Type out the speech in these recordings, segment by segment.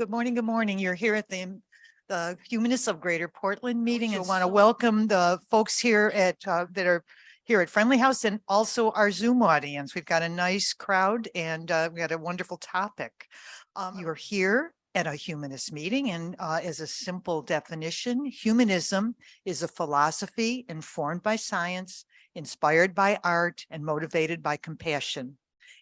Good morning. Good morning. You're here at the Humanists of Greater Portland meeting, and want to welcome the folks here at that are here at Friendly House, and also our Zoom audience. We've got a nice crowd, and we got a wonderful topic. You are here at a humanist meeting, and as a simple definition, humanism is a philosophy informed by science, inspired by art, and motivated by compassion.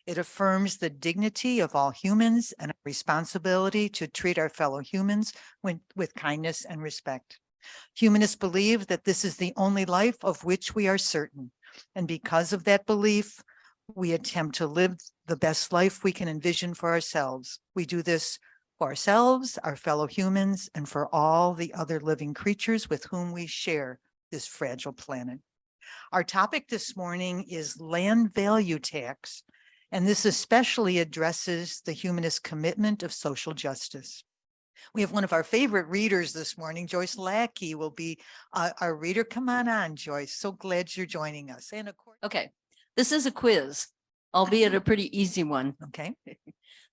It affirms the dignity of all humans and a responsibility to treat our fellow humans with kindness and respect. Humanists believe that this is the only life of which we are certain. And because of that belief, we attempt to live the best life we can envision for ourselves. We do this for ourselves, our fellow humans, and for all the other living creatures with whom we share this fragile planet. Our topic this morning is land value tax, and this especially addresses the humanist commitment of social justice. We have one of our favorite readers this morning. Joyce Lackey will be our reader. Come on, Joyce. So glad you're joining us. And of course, okay, this is a quiz, albeit a pretty easy one. Okay.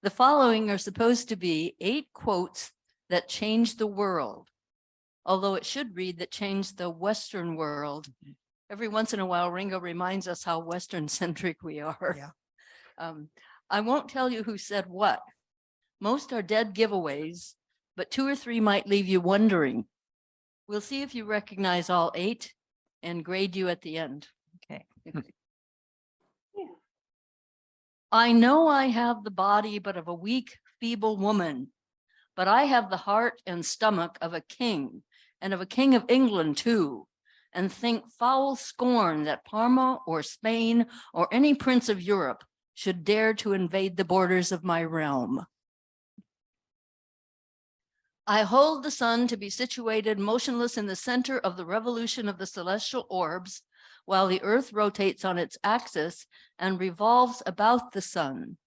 The following are supposed to be 8 quotes that changed the world, although it should read that changed the Western world. Every once in a while, Ringo reminds us how Western-centric we are. Yeah. I won't tell you who said what. Most are dead giveaways, but 2 or 3 might leave you wondering. We'll see if you recognize all 8 and grade you at the end. Okay. I know I have the body but of a weak, feeble woman, but I have the heart and stomach of a king, and of a king of England too, and think foul scorn that Parma or Spain or any prince of Europe should dare to invade the borders of my realm. I hold the sun to be situated motionless in the center of the revolution of the celestial orbs, while the earth rotates on its axis and revolves about the sun.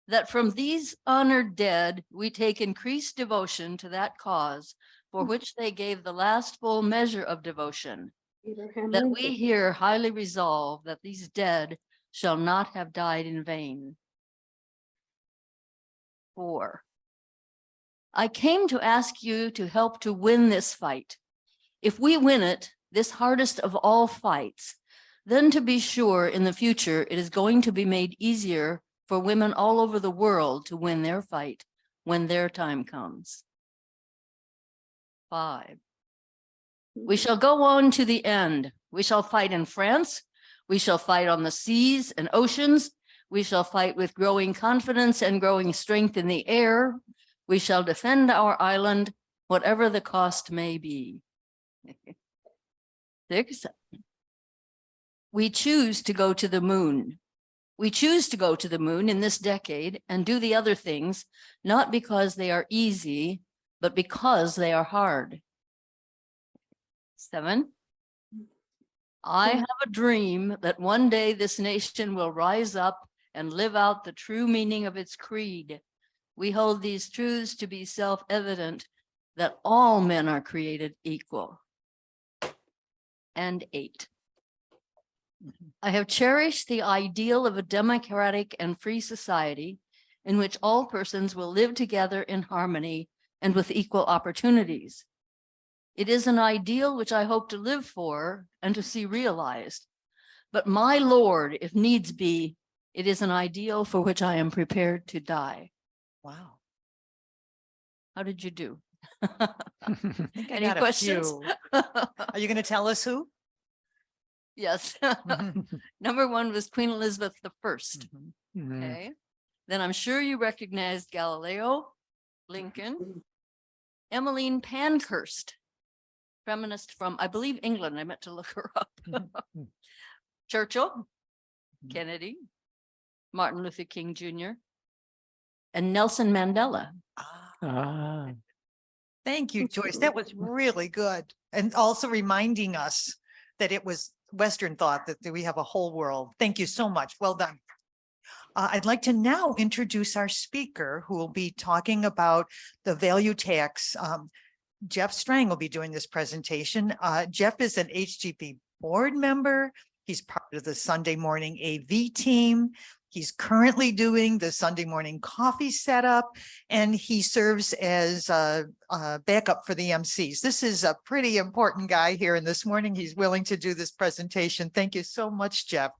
That from these honored dead, we take increased devotion to that cause for which they gave the last full measure of devotion. That we here highly resolve that these dead shall not have died in vain. 4. I came to ask you to help to win this fight. If we win it, this hardest of all fights, then to be sure in the future it is going to be made easier for women all over the world to win their fight when their time comes. 5. We shall go on to the end. We shall fight in France. We shall fight on the seas and oceans. We shall fight with growing confidence and growing strength in the air. We shall defend our island, whatever the cost may be. 6. We choose to go to the moon. We choose to go to the moon in this decade and do the other things, not because they are easy, but because they are hard. 7. I have a dream that one day this nation will rise up and live out the true meaning of its creed. We hold these truths to be self-evident, that all men are created equal. And 8. I have cherished the ideal of a democratic and free society in which all persons will live together in harmony and with equal opportunities. It is an ideal which I hope to live for and to see realized. But my Lord, if needs be, it is an ideal for which I am prepared to die. Wow. How did you do? I think I Any got a questions? few. Are you going to tell us who? Yes. Number 1 was Queen Elizabeth I. Mhm. Okay. Then I'm sure you recognized Galileo, Lincoln, Emmeline Pankhurst, feminist from, I believe, England. I meant to look her up. Churchill, Kennedy, Martin Luther King Jr., and Nelson Mandela. Thank you, Joyce. That was really good. And also reminding us that it was Western thought that we have a whole world. Thank you so much. Well done. I'd like to now introduce our speaker who will be talking about the value tax. Jeff Strang will be doing this presentation. Jeff is an HGP board member. He's part of the Sunday morning AV team. He's currently doing the Sunday morning coffee setup, and he serves as a backup for the MCs. This is a pretty important guy here, and this morning he's willing to do this presentation. Thank you so much, Jeff.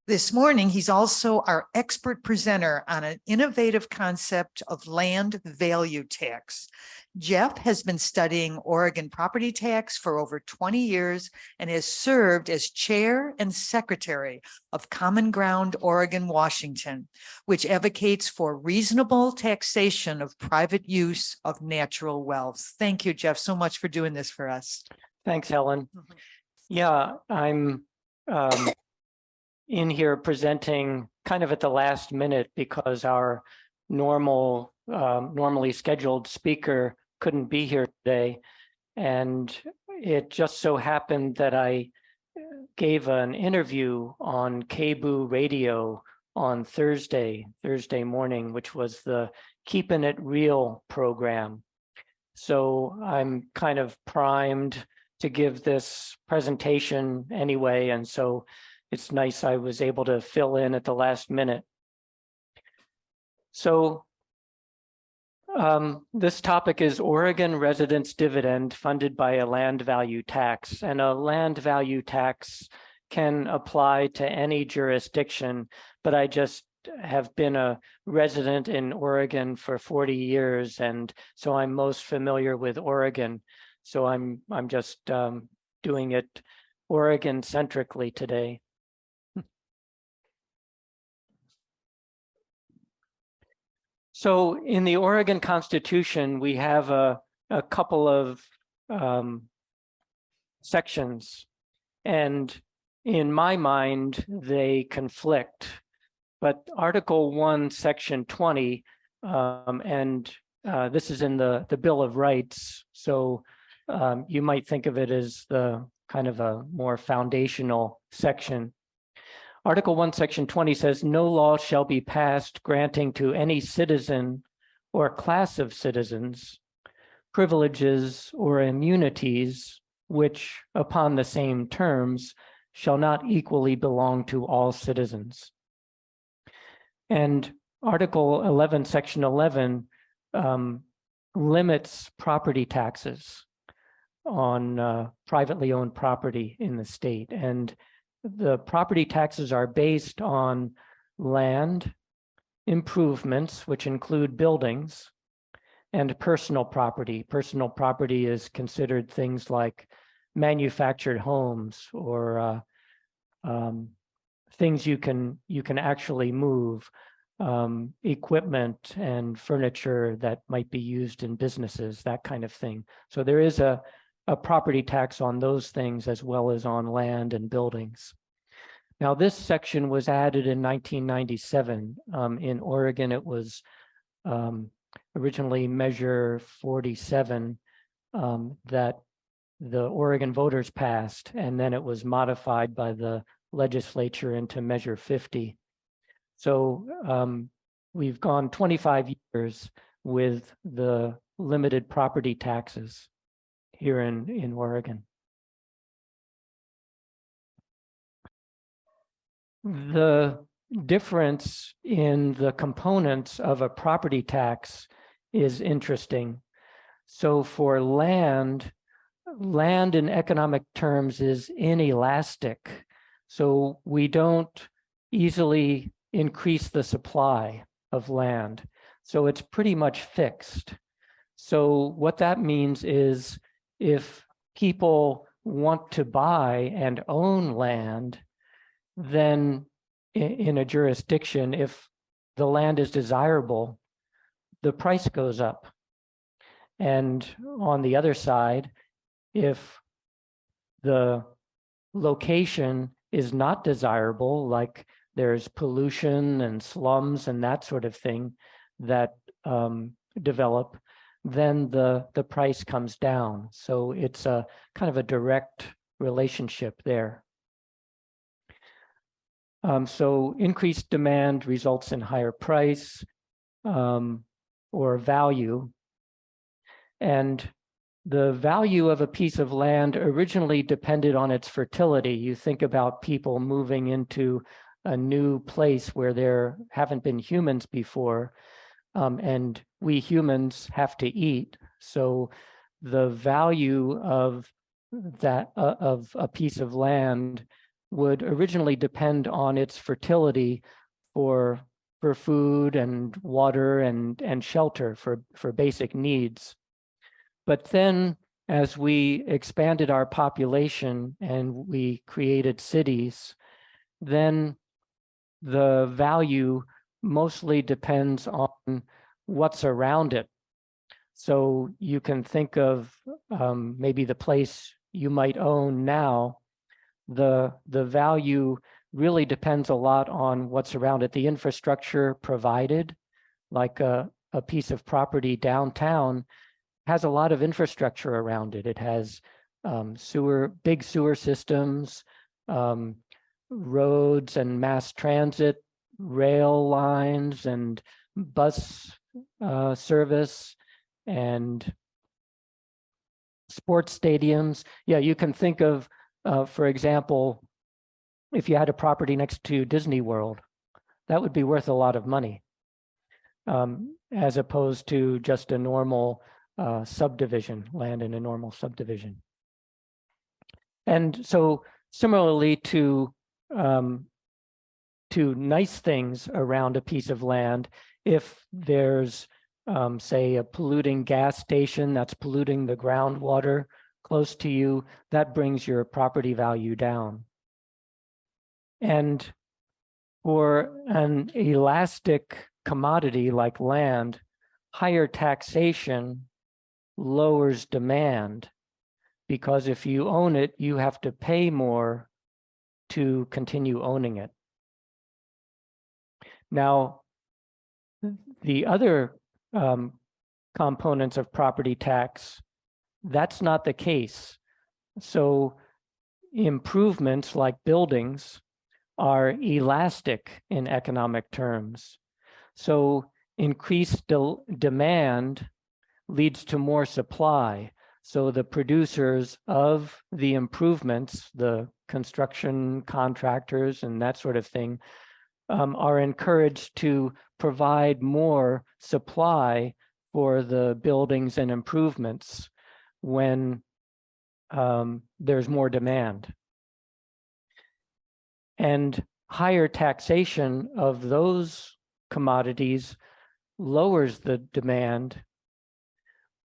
This morning, he's also our expert presenter on an innovative concept of land value tax. Jeff has been studying Oregon property tax for over 20 years and has served as chair and secretary of Common Ground Oregon, Washington, which advocates for reasonable taxation of private use of natural wealth. Thank you, Jeff, so much for doing this for us. Thanks, Helen. Yeah, I'm in here presenting kind of at the last minute because our normally scheduled speaker couldn't be here today. And it just so happened that I gave an interview on KBOO radio on Thursday morning, which was the Keeping It Real program. So I'm kind of primed to give this presentation anyway. And so it's nice I was able to fill in at the last minute. So this topic is Oregon residents' dividend funded by a land value tax. And a land value tax can apply to any jurisdiction, but I just have been a resident in Oregon for 40 years. And so I'm most familiar with Oregon. So I'm just doing it Oregon centrically today. So in the Oregon Constitution, we have a couple of sections, and in my mind, they conflict. But Article 1, Section 20, and this is in the Bill of Rights, so you might think of it as the kind of a more foundational section. Article 1, Section 20 says, no law shall be passed granting to any citizen or class of citizens privileges or immunities which, upon the same terms, shall not equally belong to all citizens. And Article 11, Section 11 limits property taxes on privately owned property in the state. And the property taxes are based on land improvements, which include buildings, and personal property. Personal property is considered things like manufactured homes or things you can actually move, equipment and furniture that might be used in businesses, that kind of thing. So there is a property tax on those things as well as on land and buildings. Now, this section was added in 1997. In Oregon, it was originally Measure 47 that the Oregon voters passed, and then it was modified by the legislature into Measure 50. So we've gone 25 years with the limited property taxes here in Oregon. The difference in the components of a property tax is interesting. So for land in economic terms is inelastic. So we don't easily increase the supply of land. So it's pretty much fixed. So what that means is if people want to buy and own land, then in a jurisdiction, if the land is desirable, the price goes up. And on the other side, if the location is not desirable, like there's pollution and slums and that sort of thing that develop, then the price comes down. So it's a kind of a direct relationship there. So increased demand results in higher price or value. And the value of a piece of land originally depended on its fertility. You think about people moving into a new place where there haven't been humans before, and we humans have to eat. So the value of that of a piece of land would originally depend on its fertility for food and water and shelter for basic needs. But then as we expanded our population and we created cities, then the value mostly depends on what's around it. So you can think of maybe the place you might own now, the value really depends a lot on what's around it. The infrastructure provided, like a piece of property downtown, has a lot of infrastructure around it. It has big sewer systems, roads and mass transit, rail lines and bus service and sports stadiums. Yeah, you can think of, for example, if you had a property next to Disney World, that would be worth a lot of money, as opposed to just a normal subdivision, land in a normal subdivision. And so similarly to nice things around a piece of land, if there's say a polluting gas station that's polluting the groundwater close to you, that brings your property value down. And for an elastic commodity like land, higher taxation lowers demand, because if you own it, you have to pay more to continue owning it. Now, the other components of property tax, that's not the case. So improvements like buildings are elastic in economic terms. So increased demand leads to more supply. So the producers of the improvements, the construction contractors and that sort of thing, are encouraged to provide more supply for the buildings and improvements when there's more demand. And higher taxation of those commodities lowers the demand,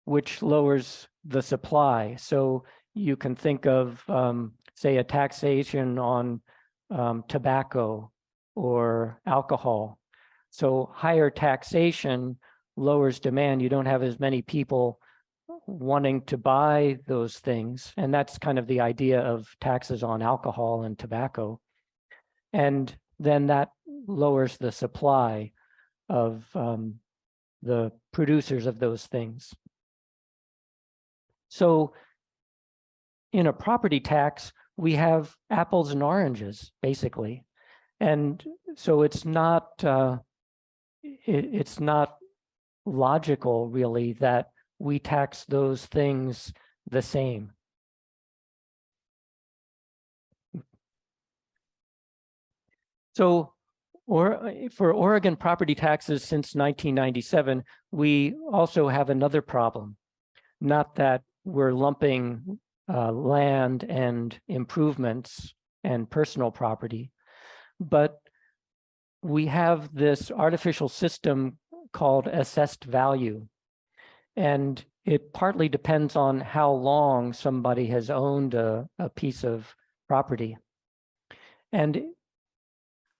which lowers the supply. So you can think of, say, a taxation on tobacco or alcohol. So higher taxation lowers demand. You don't have as many people wanting to buy those things. And that's kind of the idea of taxes on alcohol and tobacco. And then that lowers the supply of the producers of those things. So in a property tax, we have apples and oranges, basically. And so it's not logical, really, that we tax those things the same. So for Oregon property taxes since 1997, we also have another problem. Not that we're lumping land and improvements and personal property, but we have this artificial system called assessed value. And it partly depends on how long somebody has owned a piece of property. And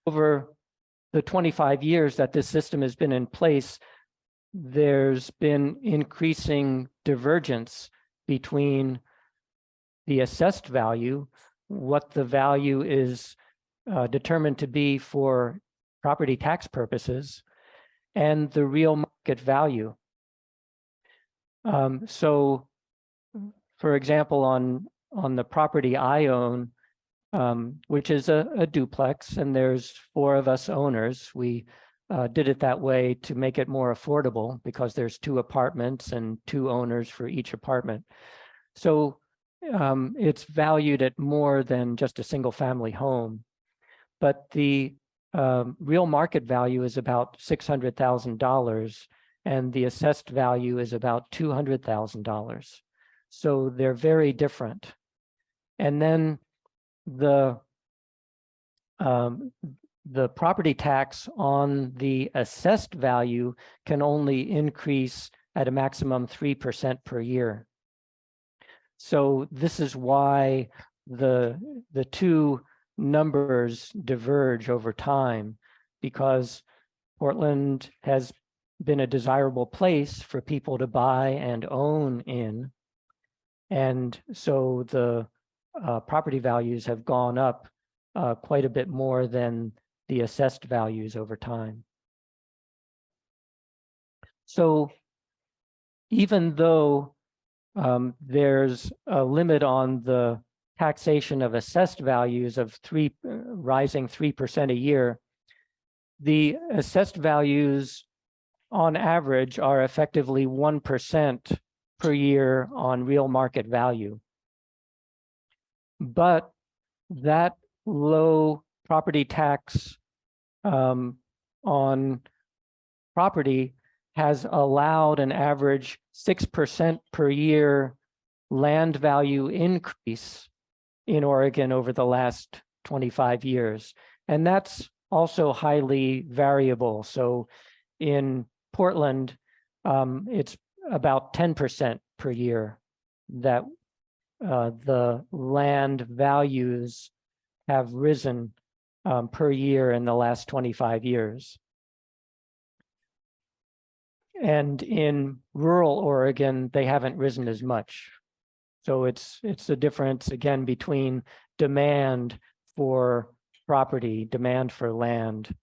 over the 25 years that this system has been in place, there's been increasing divergence between the assessed value, what the value is determined to be for property tax purposes, and the real market value. So, for example, on the property I own, which is a duplex, and there's 4 of us owners. We did it that way to make it more affordable because there's 2 apartments and 2 owners for each apartment. So it's valued at more than just a single family home. But the real market value is about $600,000 and the assessed value is about $200,000. So they're very different. And then the property tax on the assessed value can only increase at a maximum 3% per year. So this is why the 2 numbers diverge over time, because Portland has been a desirable place for people to buy and own in. And so the property values have gone up quite a bit more than the assessed values over time. So even though there's a limit on the taxation of assessed values of rising 3% a year, the assessed values on average are effectively 1% per year on real market value. But that low property tax on property has allowed an average 6% per year land value increase in Oregon over the last 25 years. And that's also highly variable. So in Portland, it's about 10% per year that the land values have risen per year in the last 25 years. And in rural Oregon, they haven't risen as much. So it's the difference, again, between demand for property, demand for land.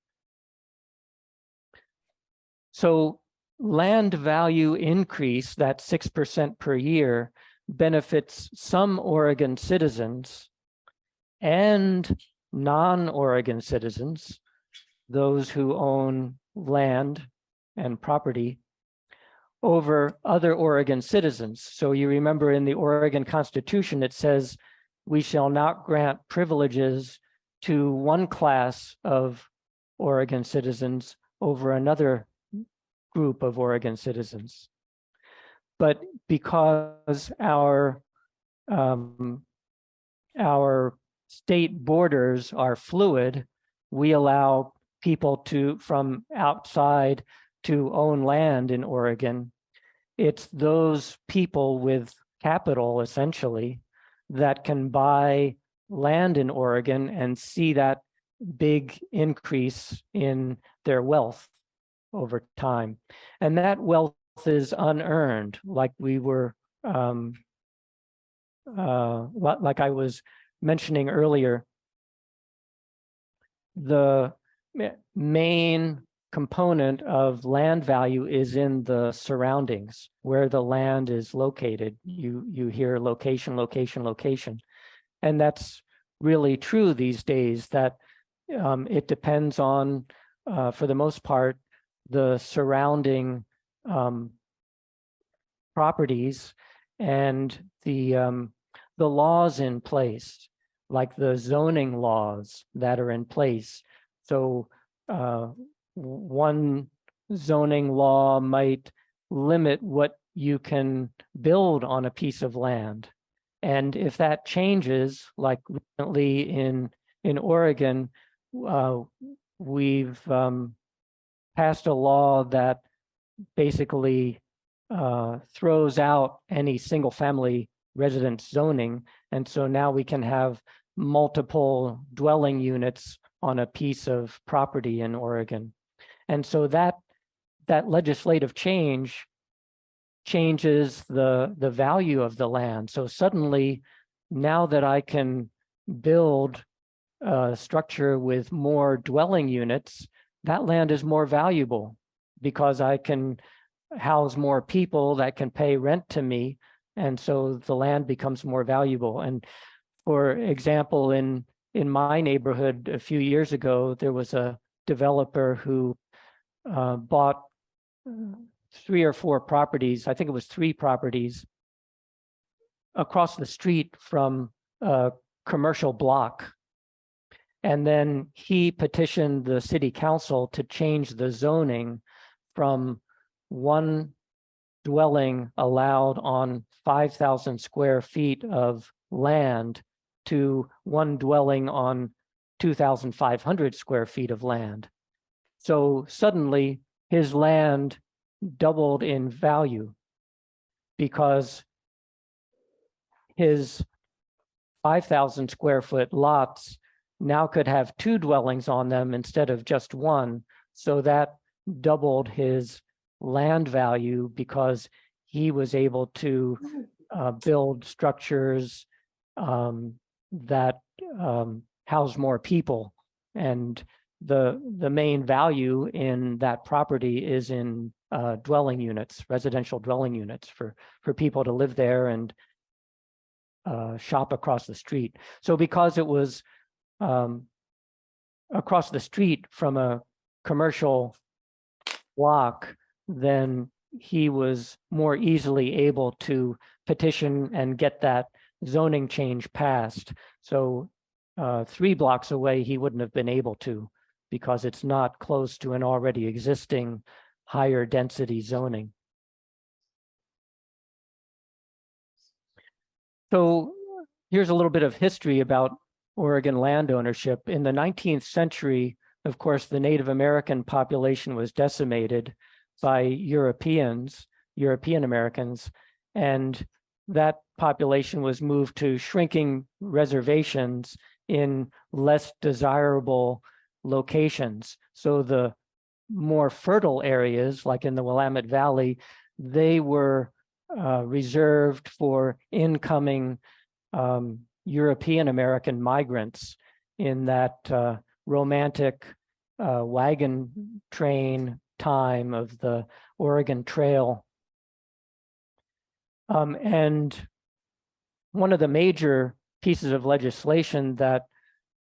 So land value increase, that 6% per year, benefits some Oregon citizens and non-Oregon citizens, those who own land and property, over other Oregon citizens. So you remember in the Oregon Constitution, it says, we shall not grant privileges to one class of Oregon citizens over another group of Oregon citizens. But because our state borders are fluid, we allow people from outside to own land in Oregon. It's those people with capital, essentially, that can buy land in Oregon and see that big increase in their wealth over time. And that wealth is unearned, like we were, like I was mentioning earlier. The main component of land value is in the surroundings, where the land is located. You hear location, location, location. And that's really true these days, that it depends on, for the most part, the surrounding properties and the laws in place, like the zoning laws that are in place. So one zoning law might limit what you can build on a piece of land. And if that changes, like recently in Oregon, we've passed a law that basically throws out any single family residence zoning. And so now we can have multiple dwelling units on a piece of property in Oregon. And so that legislative change changes the value of the land. So suddenly, now that I can build a structure with more dwelling units, that land is more valuable because I can house more people that can pay rent to me. And so the land becomes more valuable. And for example, in my neighborhood a few years ago, there was a developer who bought 3 or 4 properties. I think it was 3 properties across the street from a commercial block. And then he petitioned the city council to change the zoning from 1 dwelling allowed on 5,000 square feet of land to 1 dwelling on 2,500 square feet of land. So suddenly his land doubled in value because his 5,000 square foot lots now could have 2 dwellings on them instead of just 1. So that doubled his land value because he was able to build structures that house more people. And the main value in that property is in dwelling units, residential dwelling units for people to live there and shop across the street. So because it was across the street from a commercial block, then he was more easily able to petition and get that zoning change passed. So 3 blocks away, he wouldn't have been able to because it's not close to an already existing higher density zoning. So here's a little bit of history about Oregon land ownership. In the 19th century, of course, the Native American population was decimated by European Americans, and that population was moved to shrinking reservations in less desirable locations. So the more fertile areas, like in the Willamette Valley, they were reserved for incoming European American migrants in that romantic wagon train time of the Oregon Trail. And one of the major pieces of legislation that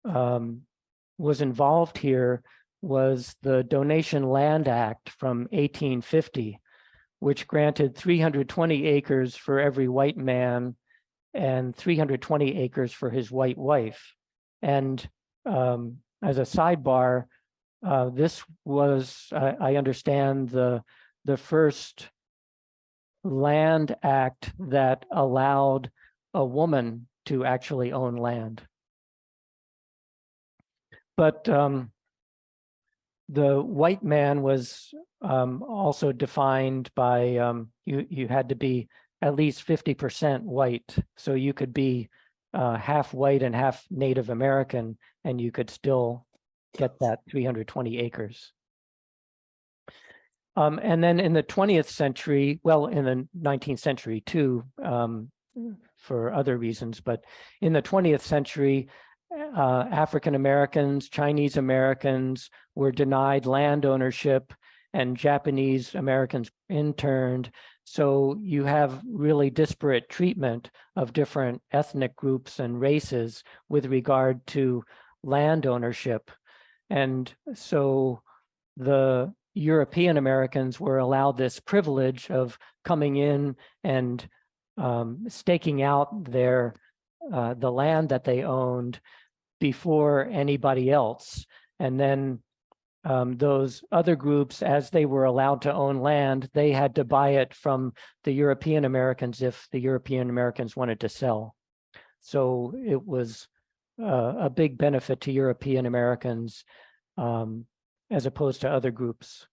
was involved here was the Donation Land Act from 1850, which granted 320 acres for every white man and 320 acres for his white wife. And as a sidebar, this was, I understand, the first land act that allowed a woman to actually own land. But the white man was also defined by you had to be at least 50% white. So you could be half white and half Native American, and you could still get that 320 acres. And then in the 20th century, well, in the 19th century too, for other reasons, but in the 20th century, African Americans, Chinese Americans were denied land ownership, and Japanese Americans interned. So you have really disparate treatment of different ethnic groups and races with regard to land ownership. And so the European Americans were allowed this privilege of coming in and staking out their the land that they owned before anybody else. And then those other groups, as they were allowed to own land, they had to buy it from the European Americans if the European Americans wanted to sell. So it was a big benefit to European Americans as opposed to other groups.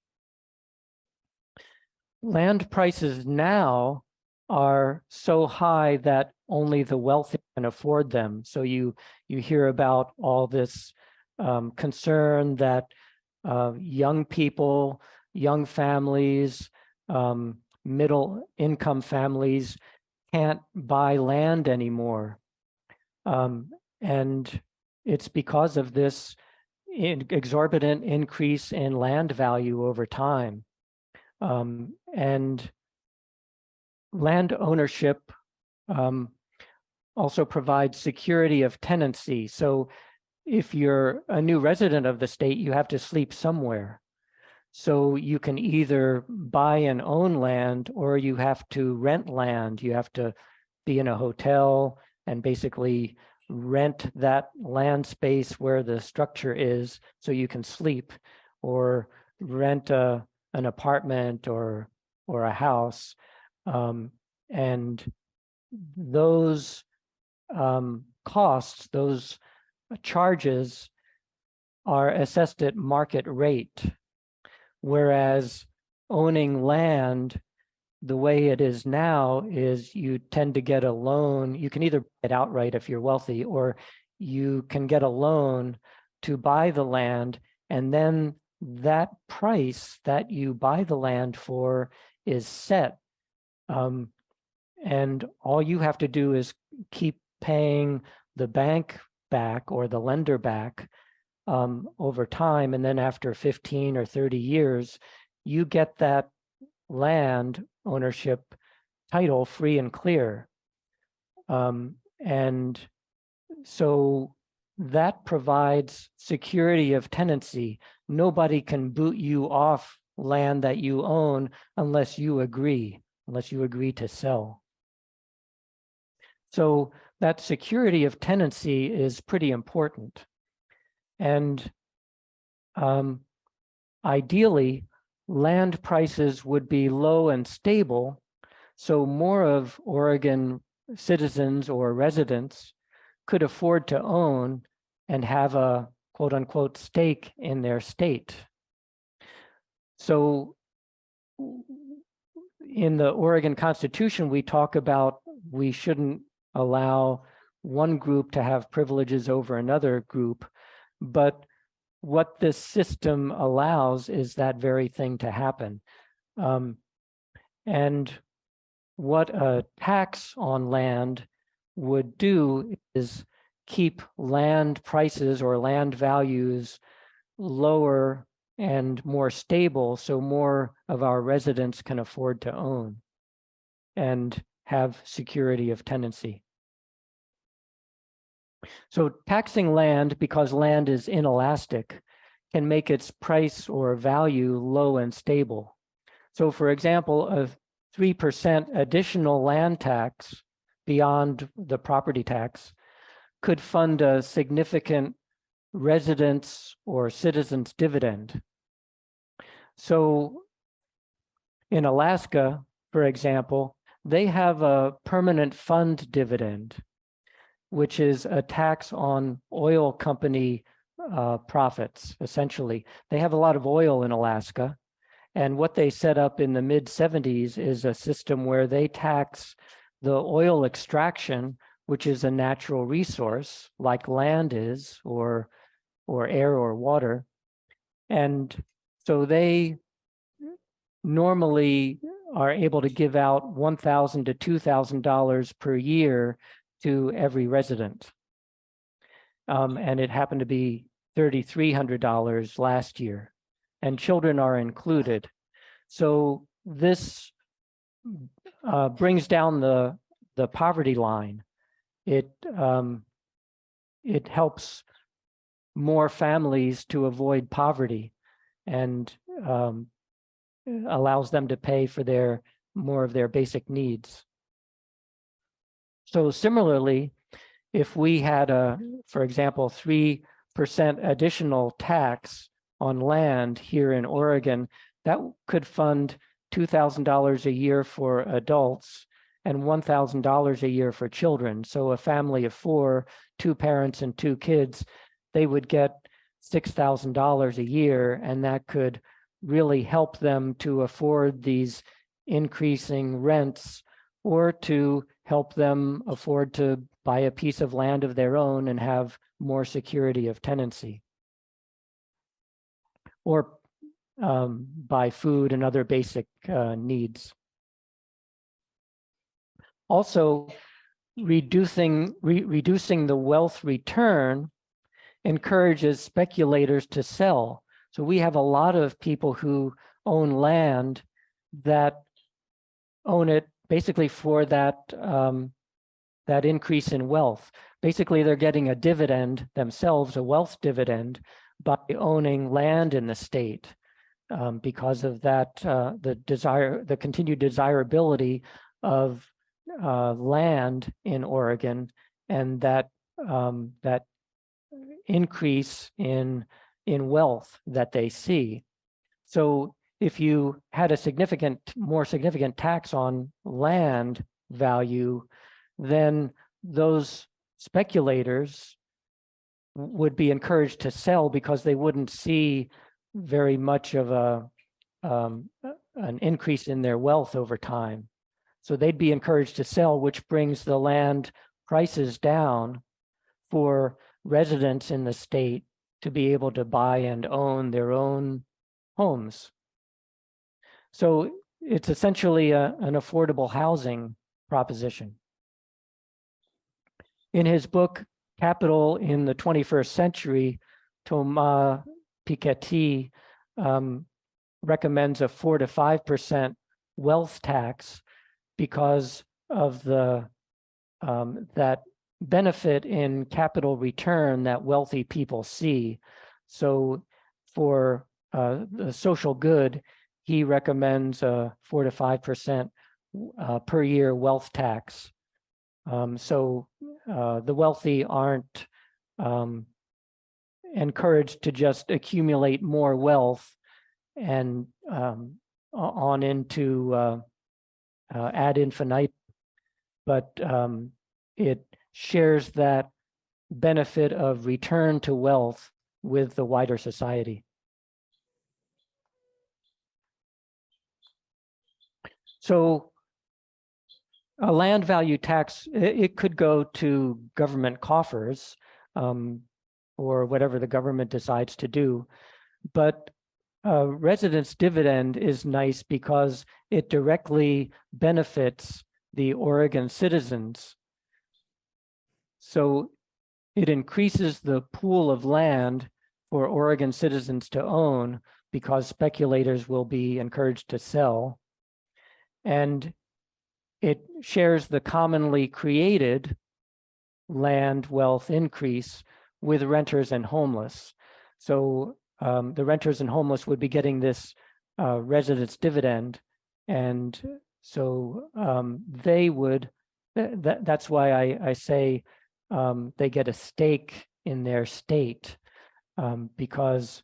Land prices now are so high that only the wealthy can afford them. So you hear about all this concern that young people, young families, middle income families can't buy land anymore. And it's because of this exorbitant increase in land value over time. And land ownership also provides security of tenancy. So if you're a new resident of the state, you have to sleep somewhere. So you can either buy and own land, or you have to rent land. You have to be in a hotel and basically rent that land space where the structure is so you can sleep, or rent an apartment or a house. And those costs, those charges are assessed at market rate. Whereas owning land, the way it is now, is you tend to get a loan. You can either buy it outright if you're wealthy, or you can get a loan to buy the land, and then that price that you buy the land for is set. And all you have to do is keep paying the bank back or the lender back over time. And then after 15 or 30 years, you get that land ownership title free and clear. And so that provides security of tenancy. Nobody can boot you off land that you own unless you agree to sell. So that security of tenancy is pretty important. And ideally, land prices would be low and stable, so more of Oregon citizens or residents could afford to own and have a quote unquote stake in their state. So in the Oregon Constitution, we talk about we shouldn't allow one group to have privileges over another group, but what this system allows is that very thing to happen. And what a tax on land would do is keep land prices or land values lower and more stable, so more of our residents can afford to own and have security of tenancy. So taxing land, because land is inelastic, can make its price or value low and stable. So for example, a 3% additional land tax beyond the property tax could fund a significant residents or citizens dividend. So in Alaska, for example, they have a permanent fund dividend, which is a tax on oil company profits, essentially. They have a lot of oil in Alaska, and what they set up in the mid-70s is a system where they tax the oil extraction, which is a natural resource like land is, or air or water. And so they normally are able to give out $1,000 to $2,000 per year to every resident. And it happened to be $3,300 last year, and children are included. So this brings down the poverty line. It helps more families to avoid poverty, and allows them to pay for more of their basic needs. So similarly, if we had for example, 3% additional tax on land here in Oregon, that could fund $2,000 a year for adults and $1,000 a year for children. So a family of 4, 2 parents and 2 kids, they would get $6,000 a year, and that could really help them to afford these increasing rents, or to help them afford to buy a piece of land of their own and have more security of tenancy, or buy food and other basic needs. Also, reducing the wealth return encourages speculators to sell. So we have a lot of people who own land that own it basically for that increase in wealth. Basically, they're getting a dividend themselves, a wealth dividend, by owning land in the state. because of that, the continued desirability of land in Oregon, and that that increase in wealth that they see. So if you had a more significant tax on land value, then those speculators would be encouraged to sell because they wouldn't see very much of an increase in their wealth over time. So they'd be encouraged to sell, which brings the land prices down for residents in the state to be able to buy and own their own homes. So it's essentially an affordable housing proposition. In his book, Capital in the 21st Century, Thomas Piketty recommends a 4 to 5% wealth tax because of the that benefit in capital return that wealthy people see. So for the social good, he recommends a 4 to 5% per year wealth tax. So the wealthy aren't encouraged to just accumulate more wealth and on into ad infinitum, but it shares that benefit of return to wealth with the wider society. So a land value tax, it could go to government coffers or whatever the government decides to do. But residence dividend is nice because it directly benefits the Oregon citizens. So it increases the pool of land for Oregon citizens to own because speculators will be encouraged to sell. And it shares the commonly created land wealth increase with renters and homeless. So the renters and homeless would be getting this residence dividend. And so they would, that's why I say they get a stake in their state, because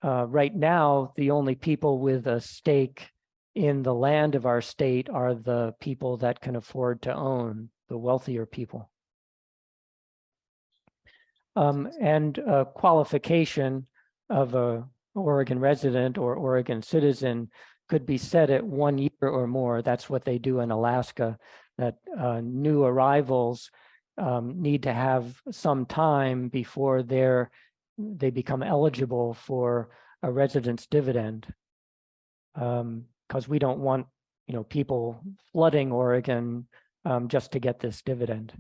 right now, the only people with a stake in the land of our state are the people that can afford to own, the wealthier people. And a qualification of a Oregon resident or Oregon citizen could be set at 1 year or more. That's what they do in Alaska, that new arrivals need to have some time before they become eligible for a residence dividend. Because we don't want, people flooding Oregon just to get this dividend.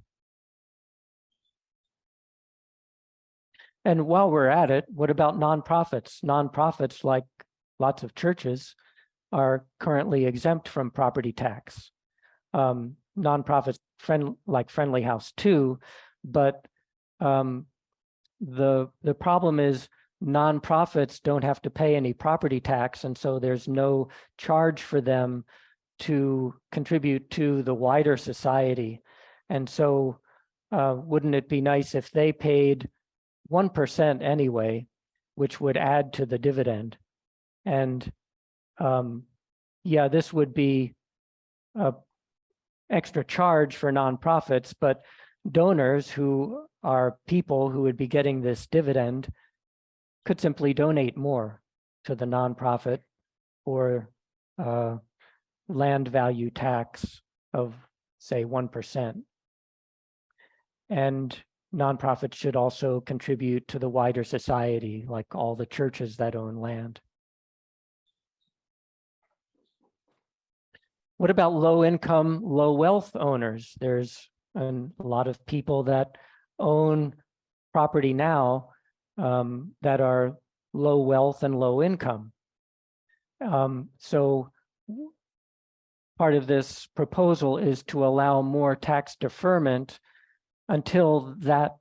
And while we're at it, what about nonprofits? Nonprofits, like lots of churches, are currently exempt from property tax. Nonprofits like Friendly House too, but the problem is nonprofits don't have to pay any property tax, and so there's no charge for them to contribute to the wider society. And so wouldn't it be nice if they paid 1% anyway, which would add to the dividend? And yeah, this would be a extra charge for nonprofits, but donors who are people who would be getting this dividend could simply donate more to the nonprofit or land value tax of, say, 1%. And nonprofits should also contribute to the wider society, like all the churches that own land. What about low income, low wealth owners? There's a lot of people that own property now that are low wealth and low income. So part of this proposal is to allow more tax deferment until that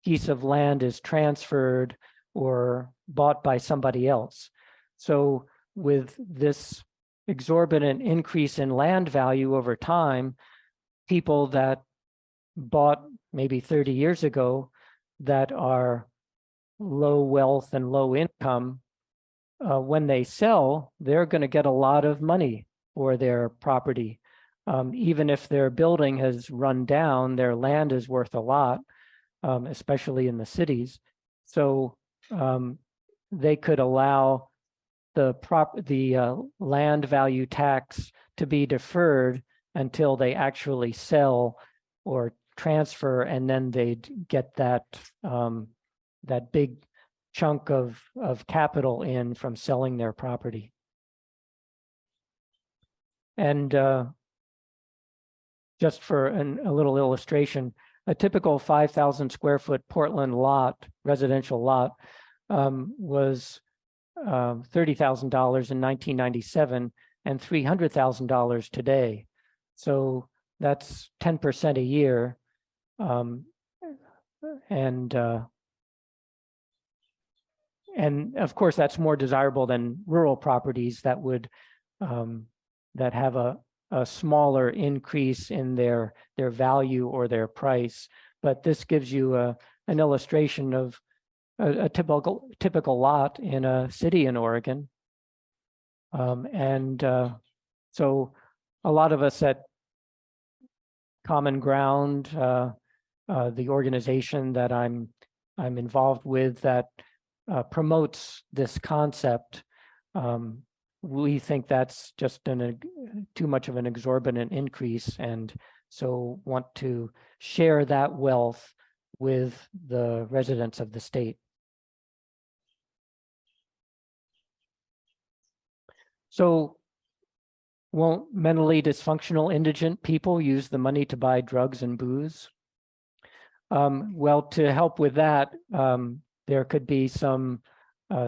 piece of land is transferred or bought by somebody else. So with this exorbitant increase in land value over time, people that bought maybe 30 years ago that are low wealth and low income, when they sell, they're going to get a lot of money for their property. Even if their building has run down, their land is worth a lot, especially in the cities. So they could allow the land value tax to be deferred until they actually sell or transfer, and then they'd get that that big chunk of capital in from selling their property. And just for a little illustration, a typical 5,000 square foot Portland lot, residential lot, was $30,000 in 1997 and $300,000 today. So that's 10% a year. And of course, that's more desirable than rural properties that would that have a smaller increase in their value or their price. But this gives you an illustration of a typical lot in a city in Oregon. So a lot of us at Common Ground, the organization that I'm involved with that promotes this concept, we think that's just too much of an exorbitant increase, and so want to share that wealth with the residents of the state. So won't mentally dysfunctional indigent people use the money to buy drugs and booze? Well, to help with that, there could be some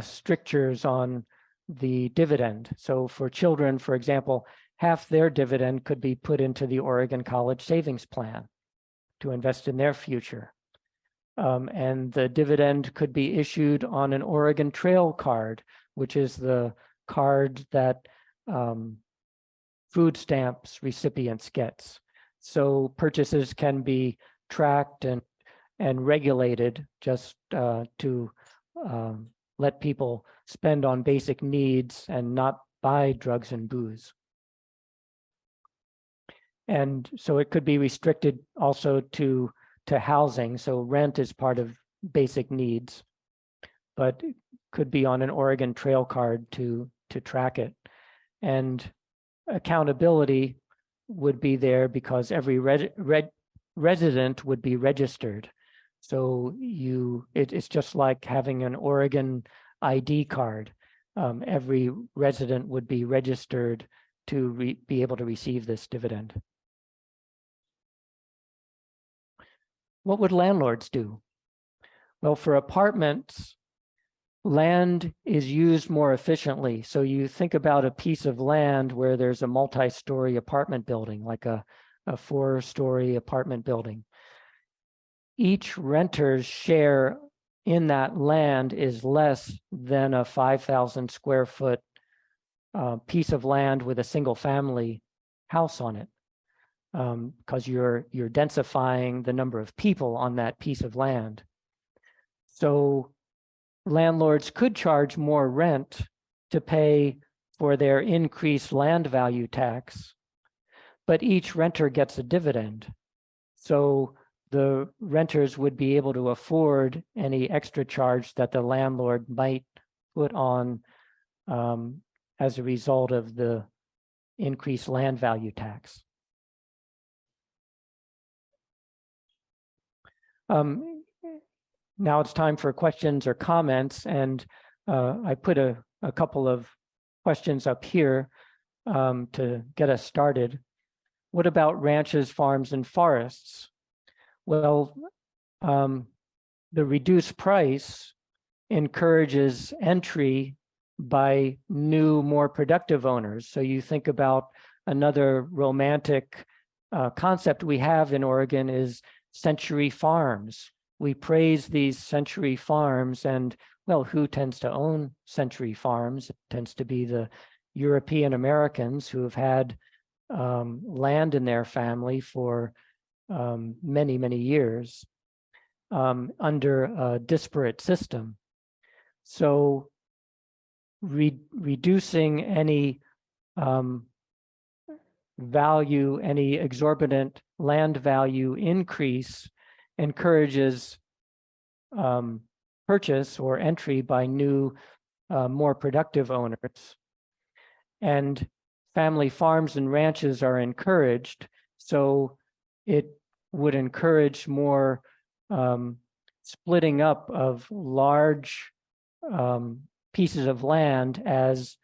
strictures on the dividend. So for children, for example, half their dividend could be put into the Oregon College Savings Plan to invest in their future. And the dividend could be issued on an Oregon Trail card, which is the card that food stamps recipients gets. So purchases can be tracked and regulated just to let people spend on basic needs and not buy drugs and booze. And so it could be restricted also to housing. So rent is part of basic needs, but it could be on an Oregon Trail card to track it. And accountability would be there because every resident would be registered. So it's just like having an Oregon ID card. Every resident would be registered to be able to receive this dividend. What would landlords do? Well, for apartments, land is used more efficiently. So you think about a piece of land where there's a multi-story apartment building, like a 4-story apartment building. Each renter's share in that land is less than a 5,000 square foot piece of land with a single family house on it, because you're densifying the number of people on that piece of land. So landlords could charge more rent to pay for their increased land value tax, but each renter gets a dividend. So the renters would be able to afford any extra charge that the landlord might put on as a result of the increased land value tax. Now it's time for questions or comments, and I put a couple of questions up here to get us started. What about ranches, farms, and forests? Well, the reduced price encourages entry by new, more productive owners. So you think about another romantic concept we have in Oregon is century farms. We praise these century farms, and well, who tends to own Century Farms? It tends to be the European Americans who have had land in their family for many, many years under a disparate system. So reducing any value, any exorbitant land value increase encourages purchase or entry by new, more productive owners. And family farms and ranches are encouraged, so it would encourage more splitting up of large pieces of land as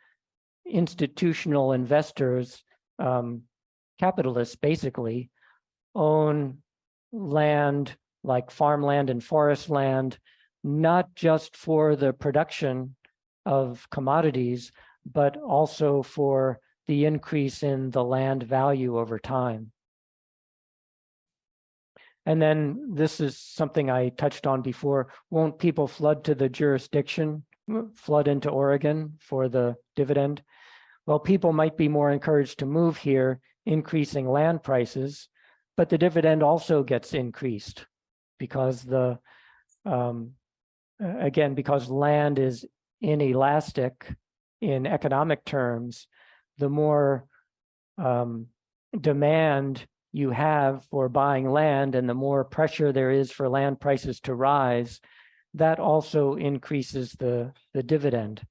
institutional investors, capitalists basically, own land like farmland and forest land, not just for the production of commodities, but also for the increase in the land value over time. And then this is something I touched on before. Won't people flood to the jurisdiction, flood into Oregon for the dividend? Well, people might be more encouraged to move here, increasing land prices, but the dividend also gets increased because again, because land is inelastic in economic terms, the more demand you have for buying land and the more pressure there is for land prices to rise, that also increases the dividend.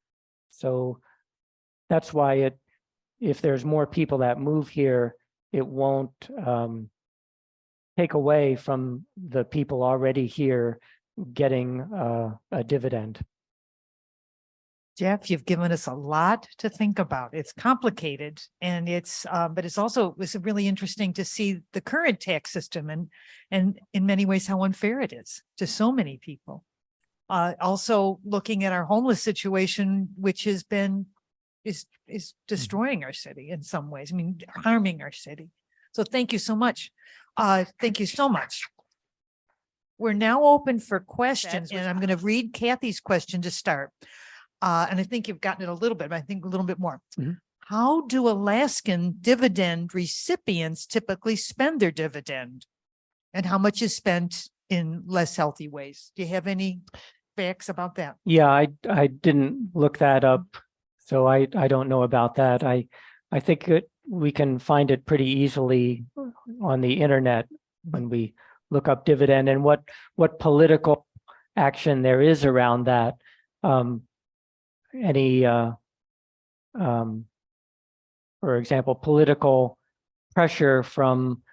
So that's why if there's more people that move here, it won't take away from the people already here getting a dividend. Jeff, you've given us a lot to think about. It's complicated and but it's really interesting to see the current tax system and in many ways how unfair it is to so many people. Also looking at our homeless situation, which is destroying our city in some ways. I mean, harming our city. So thank you so much. Thank you so much. We're now open for questions, and I'm going to read Kathy's question to start. And I think you've gotten it a little bit, but I think a little bit more. Mm-hmm. How do Alaskan dividend recipients typically spend their dividend? And how much is spent in less healthy ways? Do you have any facts about that? Yeah, I didn't look that up, so I don't know about that. I think we can find it pretty easily on the internet when we look up dividend and what political action there is around that. Any, for example, political pressure from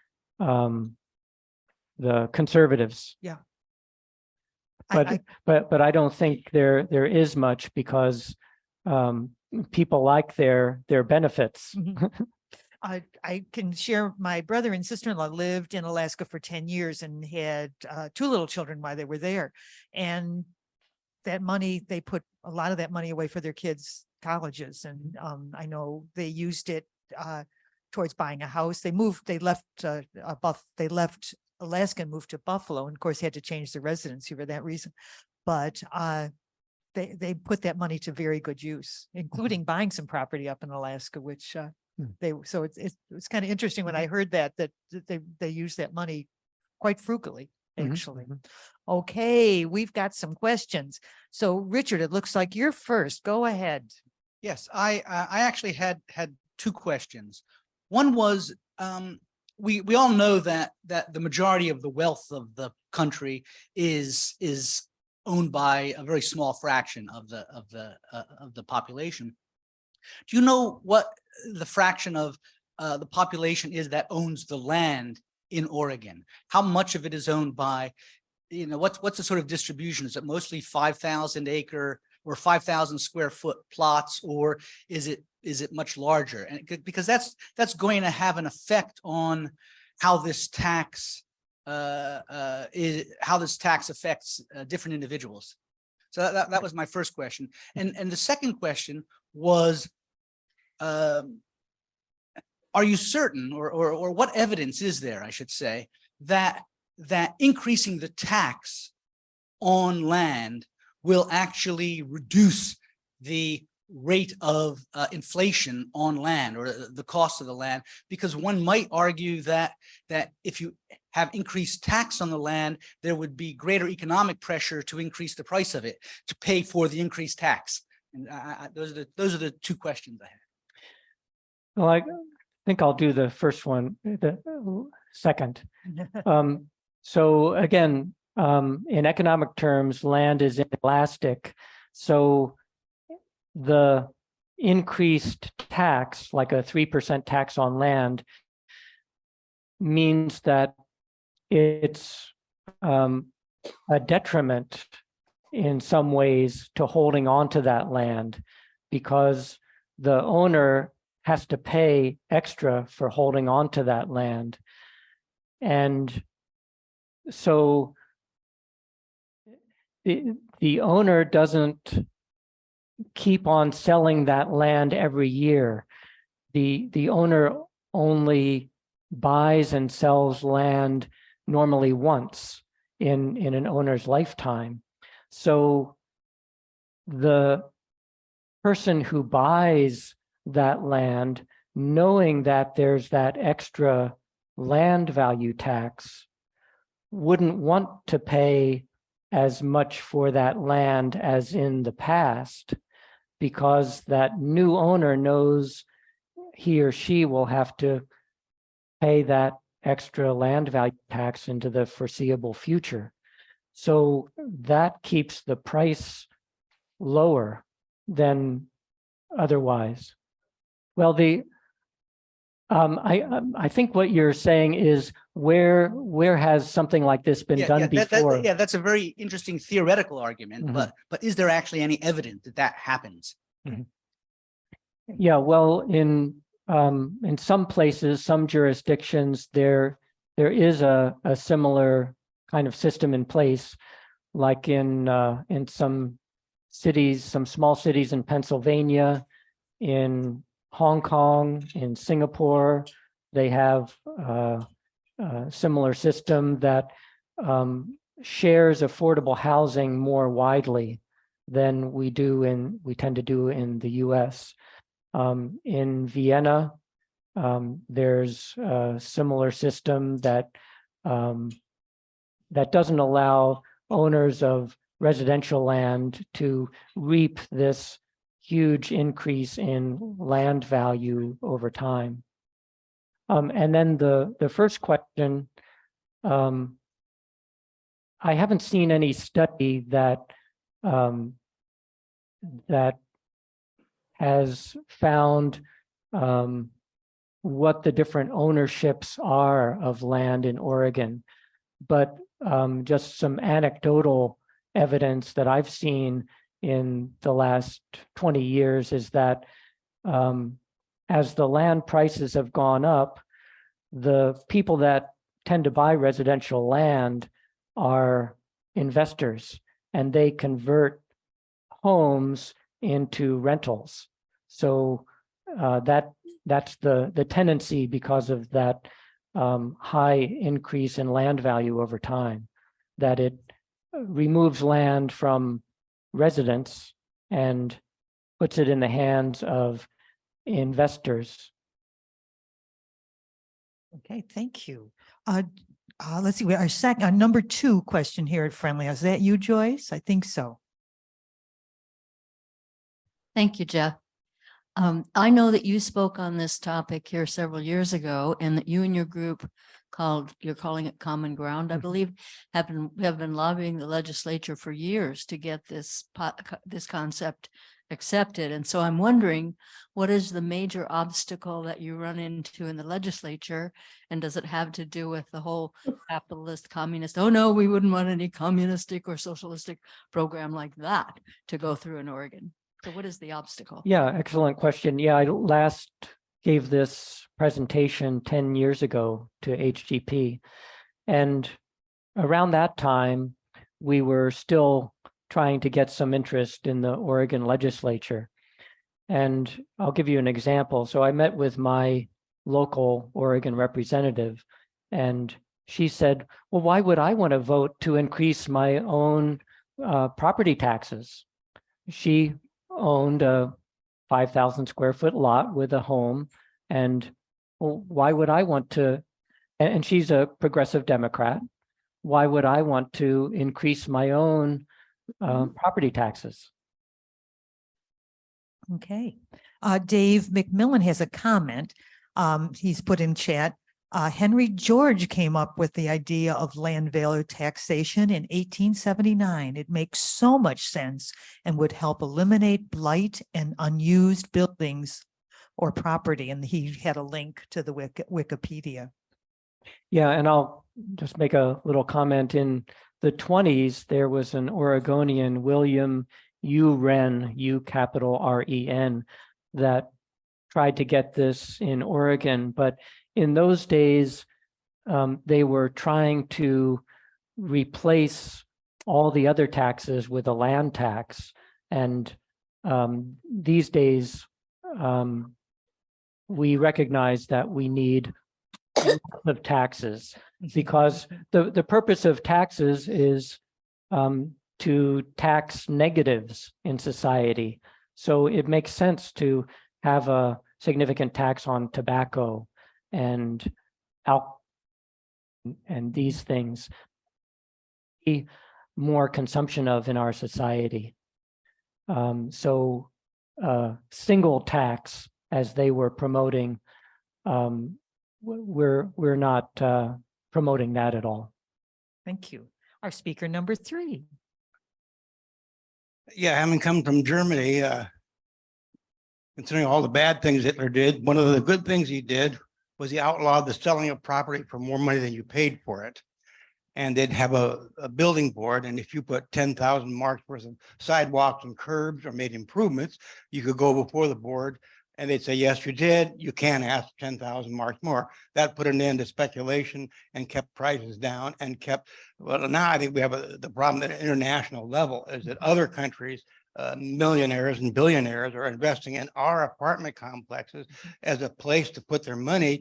the conservatives. Yeah. But I don't think there is much because people like their benefits. Mm-hmm. I can share my brother and sister-in-law lived in Alaska for 10 years and had 2 little children while they were there. And that money, they put a lot of that money away for their kids' colleges. And I know they used it towards buying a house. They left Alaska and moved to Buffalo, and of course had to change their residency for that reason. But they put that money to very good use, including buying some property up in Alaska, which so it's kind of interesting when I heard that they use that money quite frugally, actually. Okay, we've got some questions. So Richard, it looks like you're first. Go ahead. Yes, I actually had 2 questions. One was we all know that the majority of the wealth of the country is owned by a very small fraction of the population. Do you know what the fraction of the population is that owns the land in Oregon? How much of it is owned by, what's the sort of distribution? Is it mostly 5,000 acre or 5,000 square foot plots, or is it much larger? And because that's going to have an effect on how this tax affects different individuals. So that was my first question. And the second question was, are you certain, or what evidence is there, I should say, that increasing the tax on land will actually reduce the rate of inflation on land, or the cost of the land, because one might argue that if you have increased tax on the land, there would be greater economic pressure to increase the price of it to pay for the increased tax. And those are the two questions I have. Well, I think I'll do the first one, the second. So again, in economic terms, land is inelastic. So the increased tax, like a 3% tax on land, means that it's a detriment in some ways to holding on to that land, because the owner has to pay extra for holding on to that land. And so the owner doesn't keep on selling that land every year. The owner only buys and sells land normally once in an owner's lifetime. So the person who buys that land, knowing that there's that extra land value tax, wouldn't want to pay as much for that land as in the past, because that new owner knows he or she will have to pay that extra land value tax into the foreseeable future. So that keeps the price lower than otherwise. Well, I think what you're saying is where has something like this been done before? That's a very interesting theoretical argument, Mhm. but is there actually any evidence that that happens? Yeah, well, in some places, some jurisdictions, there is a similar kind of system in place, like in some cities, some small cities in Pennsylvania, in Hong Kong, in Singapore. They have a similar system that shares affordable housing more widely than we tend to do in the US. In Vienna, there's a similar system that doesn't allow owners of residential land to reap this huge increase in land value over time. And then the first question, I haven't seen any study that has found what the different ownerships are of land in Oregon, but just some anecdotal evidence that I've seen in the last 20 years is that as the land prices have gone up, the people that tend to buy residential land are investors, and they convert homes into rentals. So that's the tendency, because of that high increase in land value over time, that it removes land from residents and puts it in the hands of investors. Okay, thank you. Let's see, our number 2 question here at Friendly House. Is that you, Joyce? I think so. Thank you, Jeff. I know that you spoke on this topic here several years ago, and that you and your group you're calling it Common Ground, I believe, have been lobbying the legislature for years to get this concept accepted. And so I'm wondering, what is the major obstacle that you run into in the legislature? And does it have to do with the whole capitalist, communist, oh no, we wouldn't want any communistic or socialistic program like that to go through in Oregon? So what is the obstacle? Yeah, excellent question. Yeah, I last gave this presentation 10 years ago to HGP. And around that time, we were still trying to get some interest in the Oregon legislature. And I'll give you an example. So I met with my local Oregon representative, and she said, well, why would I want to vote to increase my own property taxes. She owned a 5,000 square foot lot with a home, and well, why would I want to, and she's a progressive Democrat, why would I want to increase my own property taxes? Okay. Dave McMillan has a comment. He's put in chat. Henry George came up with the idea of land value taxation in 1879. It makes so much sense and would help eliminate blight and unused buildings or property. And he had a link to the Wikipedia. Yeah, and I'll just make a little comment. In the 20s, there was an Oregonian, William U. Wren, U capital R-E-N, that tried to get this in Oregon. But in those days, they were trying to replace all the other taxes with a land tax. And these days, we recognize that we need of taxes, because the purpose of taxes is to tax negatives in society. So it makes sense to have a significant tax on tobacco and alcohol and these things, more consumption of in our society. So single tax, as they were promoting, we're not promoting that at all. Thank you. Our speaker number 3. Yeah, having come from Germany, considering all the bad things Hitler did, one of the good things he did was he outlawed the selling of property for more money than you paid for it. And they'd have a building board, and if you put 10,000 marks worth of sidewalks and curbs or made improvements, you could go before the board and they'd say, yes, you did. You can't ask 10,000 marks more. That put an end to speculation and kept prices down and kept, well, now I think we have the problem at an international level is that other countries, millionaires and billionaires are investing in our apartment complexes as a place to put their money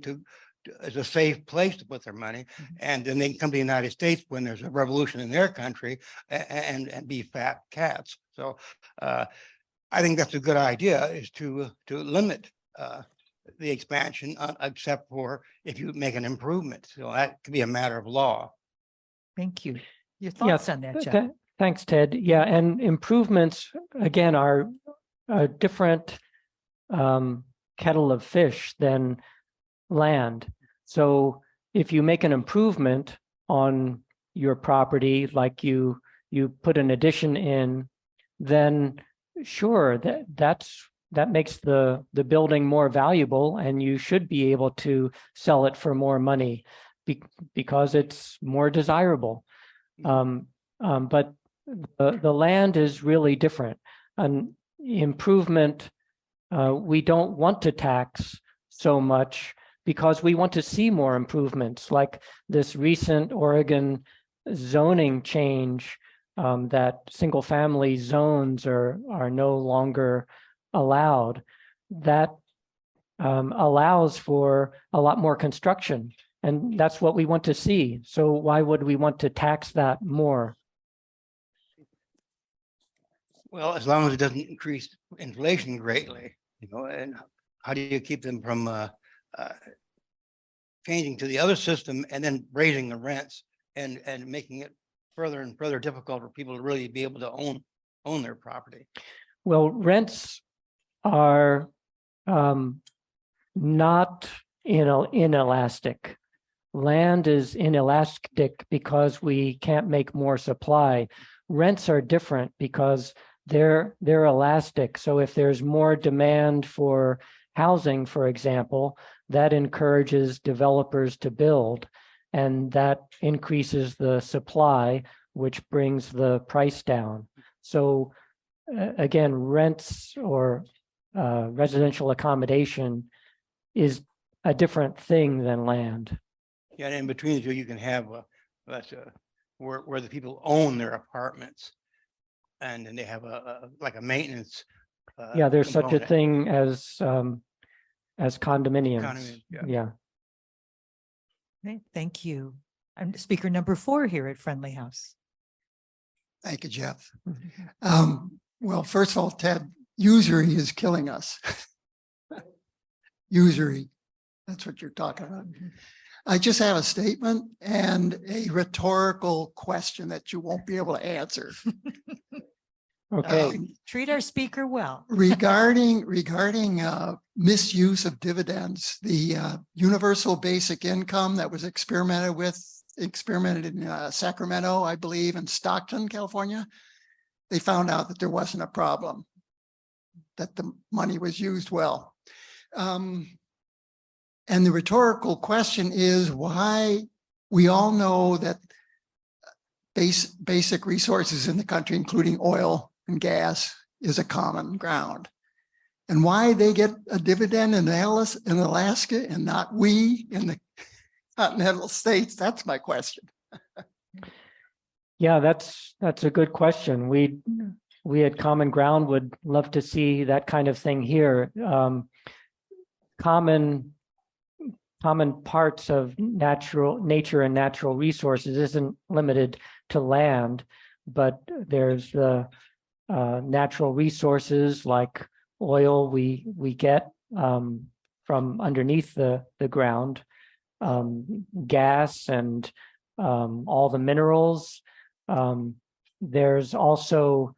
as a safe place to put their money. And then they can come to the United States when there's a revolution in their country and be fat cats. So I think that's a good idea, is to limit the expansion except for if you make an improvement. So that could be a matter of law. Thank you. Your thoughts on that, Jeff? Thanks, Ted. Yeah, and improvements, again, are a different kettle of fish than land. So if you make an improvement on your property, like you put an addition in, then sure, that makes the building more valuable, and you should be able to sell it for more money because it's more desirable. But the land is really different. An improvement, we don't want to tax so much because we want to see more improvements, like this recent Oregon zoning change, that single family zones are no longer allowed. That allows for a lot more construction, and that's what we want to see. So why would we want to tax that more? Well, as long as it doesn't increase inflation greatly, and how do you keep them from changing to the other system and then raising the rents and making it further and further difficult for people to really be able to own their property? Well, rents are not inelastic. Land is inelastic because we can't make more supply. Rents are different because they're elastic. So if there's more demand for housing, for example, that encourages developers to build, and that increases the supply, which brings the price down. So again, rents or residential accommodation is a different thing than land. Yeah, and in between the two, you can have where the people own their apartments, and then they have like a maintenance. Yeah, there's such a component. thing as condominiums. Condominiums, yeah. Yeah. Okay, thank you. I'm speaker number 4 here at Friendly House. Thank you, Jeff. Well, first of all, Ted, usury is killing us. Usury, that's what you're talking about. I just have a statement and a rhetorical question that you won't be able to answer. Okay, Treat our speaker well. Regarding misuse of dividends, the universal basic income that was experimented in Sacramento, I believe, and Stockton, California, they found out that there wasn't a problem, that the money was used well. And the rhetorical question is why we all know that basic resources in the country, including oil and gas, is a common ground. And why they get a dividend in Alaska and not we in the continental states, that's my question. yeah, that's a good question. We at Common Ground would love to see that kind of thing here. Common parts of nature and natural resources isn't limited to land, but there's the natural resources like oil we get from underneath the ground, gas and all the minerals. There's also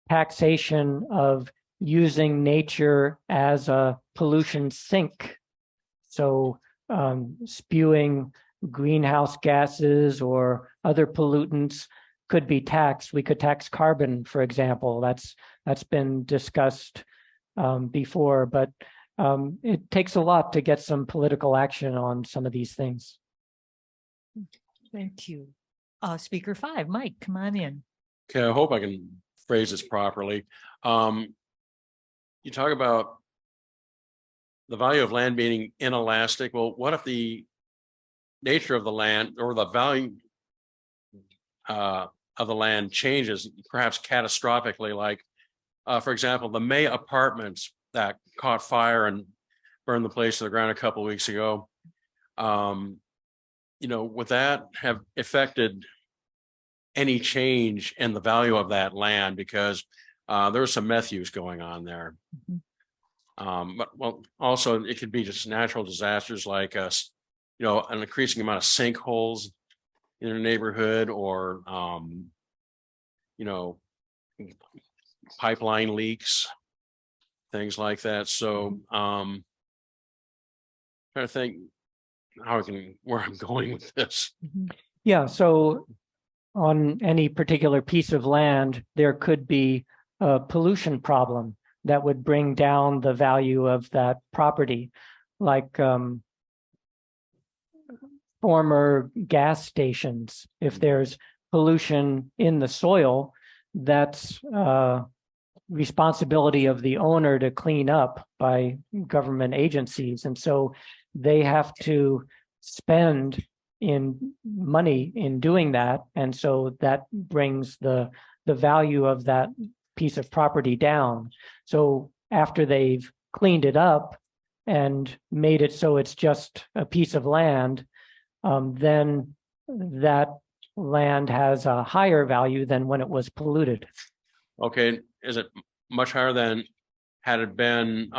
taxation of using nature as a pollution sink. So spewing greenhouse gases or other pollutants could be taxed. We could tax carbon, for example. That's been discussed before, but it takes a lot to get some political action on some of these things. Thank you. Speaker 5, Mike, come on in. Okay, I hope I can phrase this properly. You talk about the value of land being inelastic. Well, what if the nature of the land or the value of the land changes, perhaps catastrophically, like, for example, the May apartments that caught fire and burned the place to the ground a couple of weeks ago. Would that have affected any change in the value of that land? Because there was some meth use going on there. But also it could be just natural disasters like an increasing amount of sinkholes in a neighborhood, or pipeline leaks, things like that. So trying to think where I'm going with this. Yeah, so on any particular piece of land, there could be a pollution problem that would bring down the value of that property, like former gas stations. If there's pollution in the soil, that's responsibility of the owner to clean up by government agencies. And so they have to spend in money in doing that. And so that brings the value of that piece of property down. So after they've cleaned it up and made it so it's just a piece of land, then that land has a higher value than when it was polluted. Okay, is it much higher than had it been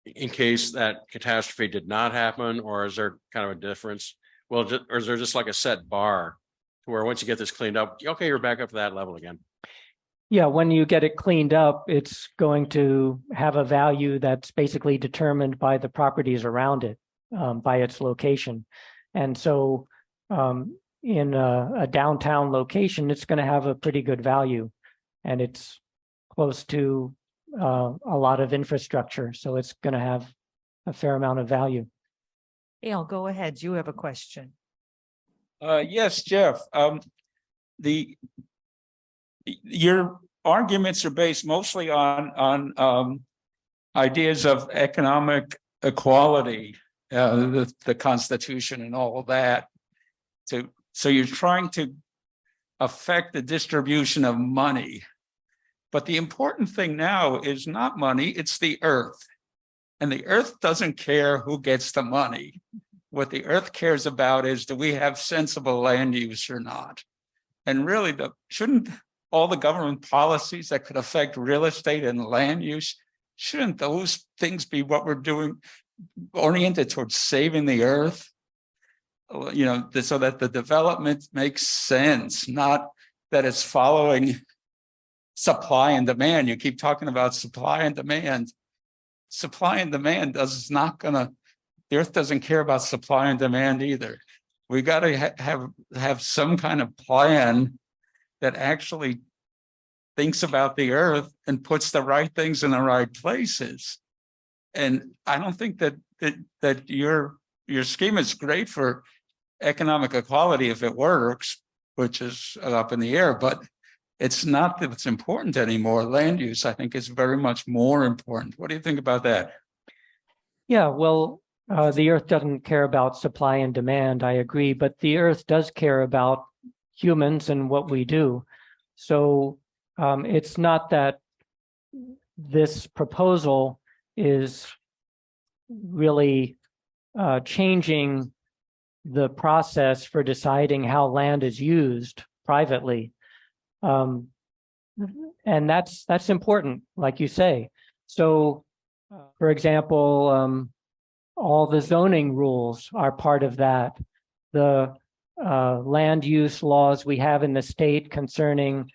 in case that catastrophe did not happen, or is there kind of a difference? Well, or is there just like a set bar to where once you get this cleaned up, okay, you're back up to that level again? Yeah, when you get it cleaned up, it's going to have a value that's basically determined by the properties around it, by its location. And so in a downtown location, it's going to have a pretty good value, and it's close to a lot of infrastructure. So it's going to have a fair amount of value. Al, go ahead. You have a question. Yes, Jeff. Your arguments are based mostly on ideas of economic equality, the Constitution and all of that. So you're trying to affect the distribution of money. But the important thing now is not money, it's the earth. And the earth doesn't care who gets the money. What the earth cares about is, do we have sensible land use or not? And really, shouldn't all the government policies that could affect real estate and land use, shouldn't those things be what we're doing, oriented towards saving the earth? You know, so that the development makes sense, not that it's following supply and demand. You keep talking about supply and demand. Supply and demand is not gonna, the earth doesn't care about supply and demand either. We got to have some kind of plan that actually thinks about the earth and puts the right things in the right places. And I don't think that your scheme is great for economic equality if it works, which is up in the air, but it's not that it's important anymore. Land use, I think, is very much more important. What do you think about that? Yeah, well, the earth doesn't care about supply and demand, I agree, but the earth does care about humans and what we do. So it's not that this proposal is really changing the process for deciding how land is used privately. And that's important, like you say. So, for example, all the zoning rules are part of that. The land use laws we have in the state concerning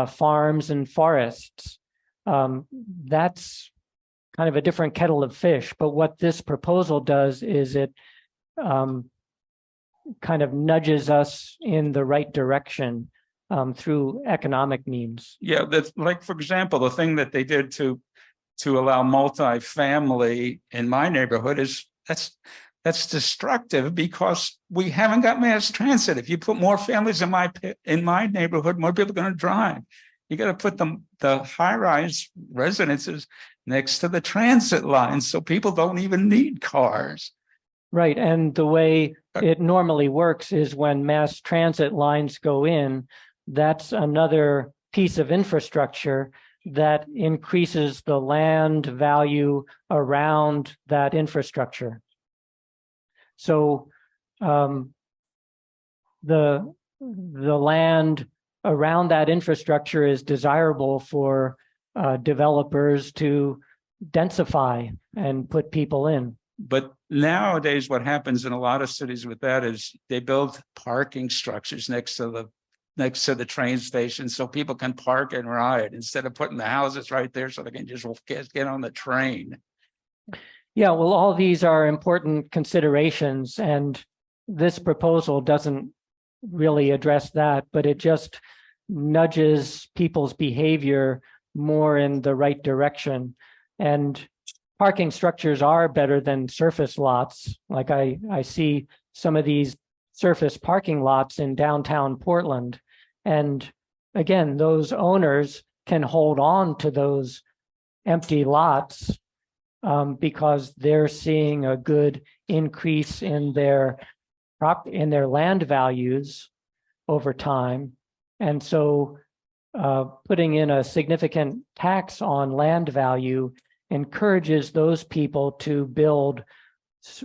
farms and forests. That's kind of a different kettle of fish. But what this proposal does is it kind of nudges us in the right direction through economic means. Yeah, that's like, for example, the thing that they did to allow multifamily in my neighborhood is that's destructive because we haven't got mass transit. If you put more families in my neighborhood, more people are going to drive. You got to put the high-rise residences next to the transit lines so people don't even need cars. Right, and the way it normally works is when mass transit lines go in, that's another piece of infrastructure that increases the land value around that infrastructure. So the land around that infrastructure is desirable for developers to densify and put people in. But nowadays, what happens in a lot of cities with that is they build parking structures next to the train station so people can park and ride instead of putting the houses right there so they can just get on the train. Yeah, well, all these are important considerations, and this proposal doesn't really address that, but it just nudges people's behavior more in the right direction. And parking structures are better than surface lots. Like I see some of these surface parking lots in downtown Portland. And again, those owners can hold on to those empty lots because they're seeing a good increase in their land values over time. And so putting in a significant tax on land value encourages those people to build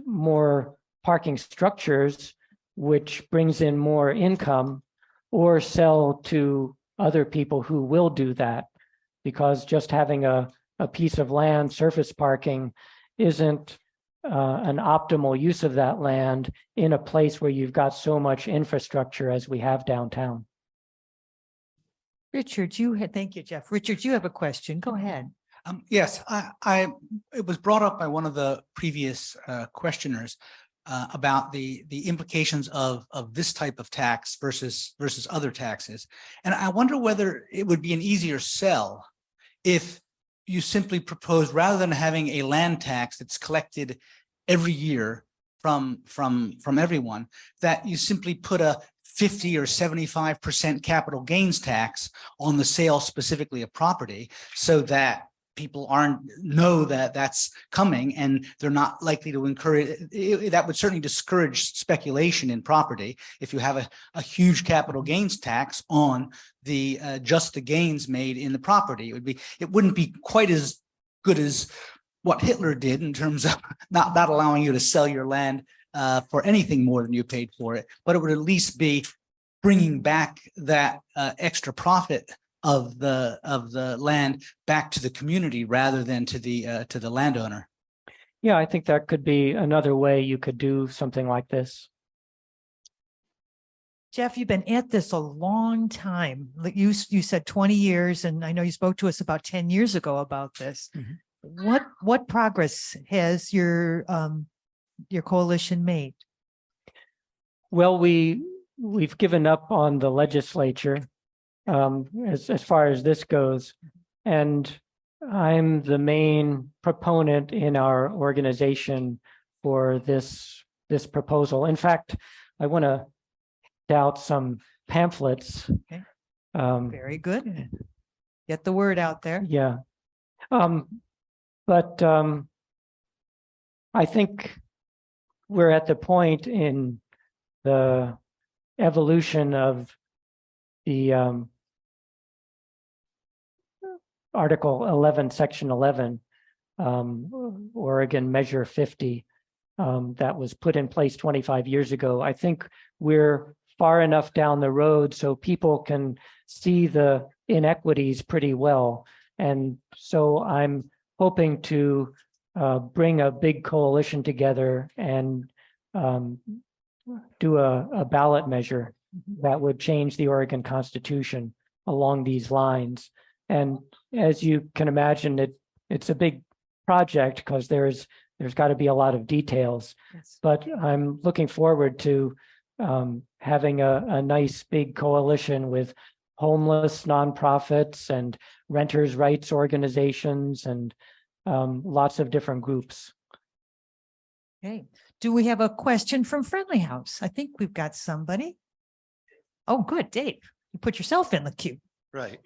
more parking structures, which brings in more income, or sell to other people who will do that, because just having a piece of land surface parking isn't an optimal use of that land in a place where you've got so much infrastructure as we have downtown. Richard, thank you, Jeff. Richard, you have a question. Go ahead. Yes, it was brought up by one of the previous questioners about the implications of this type of tax versus other taxes. And I wonder whether it would be an easier sell if you simply propose, rather than having a land tax that's collected every year from everyone, that you simply put a 50 or 75% capital gains tax on the sale specifically of property, so that people know that that's coming and they're not likely to encourage it. That would certainly discourage speculation in property. If you have a huge capital gains tax on the just the gains made in the property, it wouldn't be quite as good as what Hitler did in terms of not allowing you to sell your land for anything more than you paid for it, but it would at least be bringing back that extra profit of the land back to the community rather than to the landowner. Yeah, I think that could be another way you could do something like this. Jeff, you've been at this a long time. Like you said 20 years, and I know you spoke to us about 10 years ago about this. Mhm. What progress has your coalition made? Well, we've given up on the legislature as far as this goes, and I'm the main proponent in our organization for this proposal. In fact, I want to out some pamphlets. Okay. Very good. Get the word out there. Yeah. But I think we're at the point in the evolution of the Article 11, Section 11, Oregon Measure 50, that was put in place 25 years ago. I think we're far enough down the road so people can see the inequities pretty well. And so I'm hoping to bring a big coalition together and do a ballot measure that would change the Oregon Constitution along these lines. And as you can imagine, it's a big project because there's got to be a lot of details. Yes. But I'm looking forward to having a nice big coalition with homeless nonprofits and renters' rights organizations and lots of different groups. Okay. Do we have a question from Friendly House? I think we've got somebody. Oh, good, Dave. You put yourself in the queue. Right.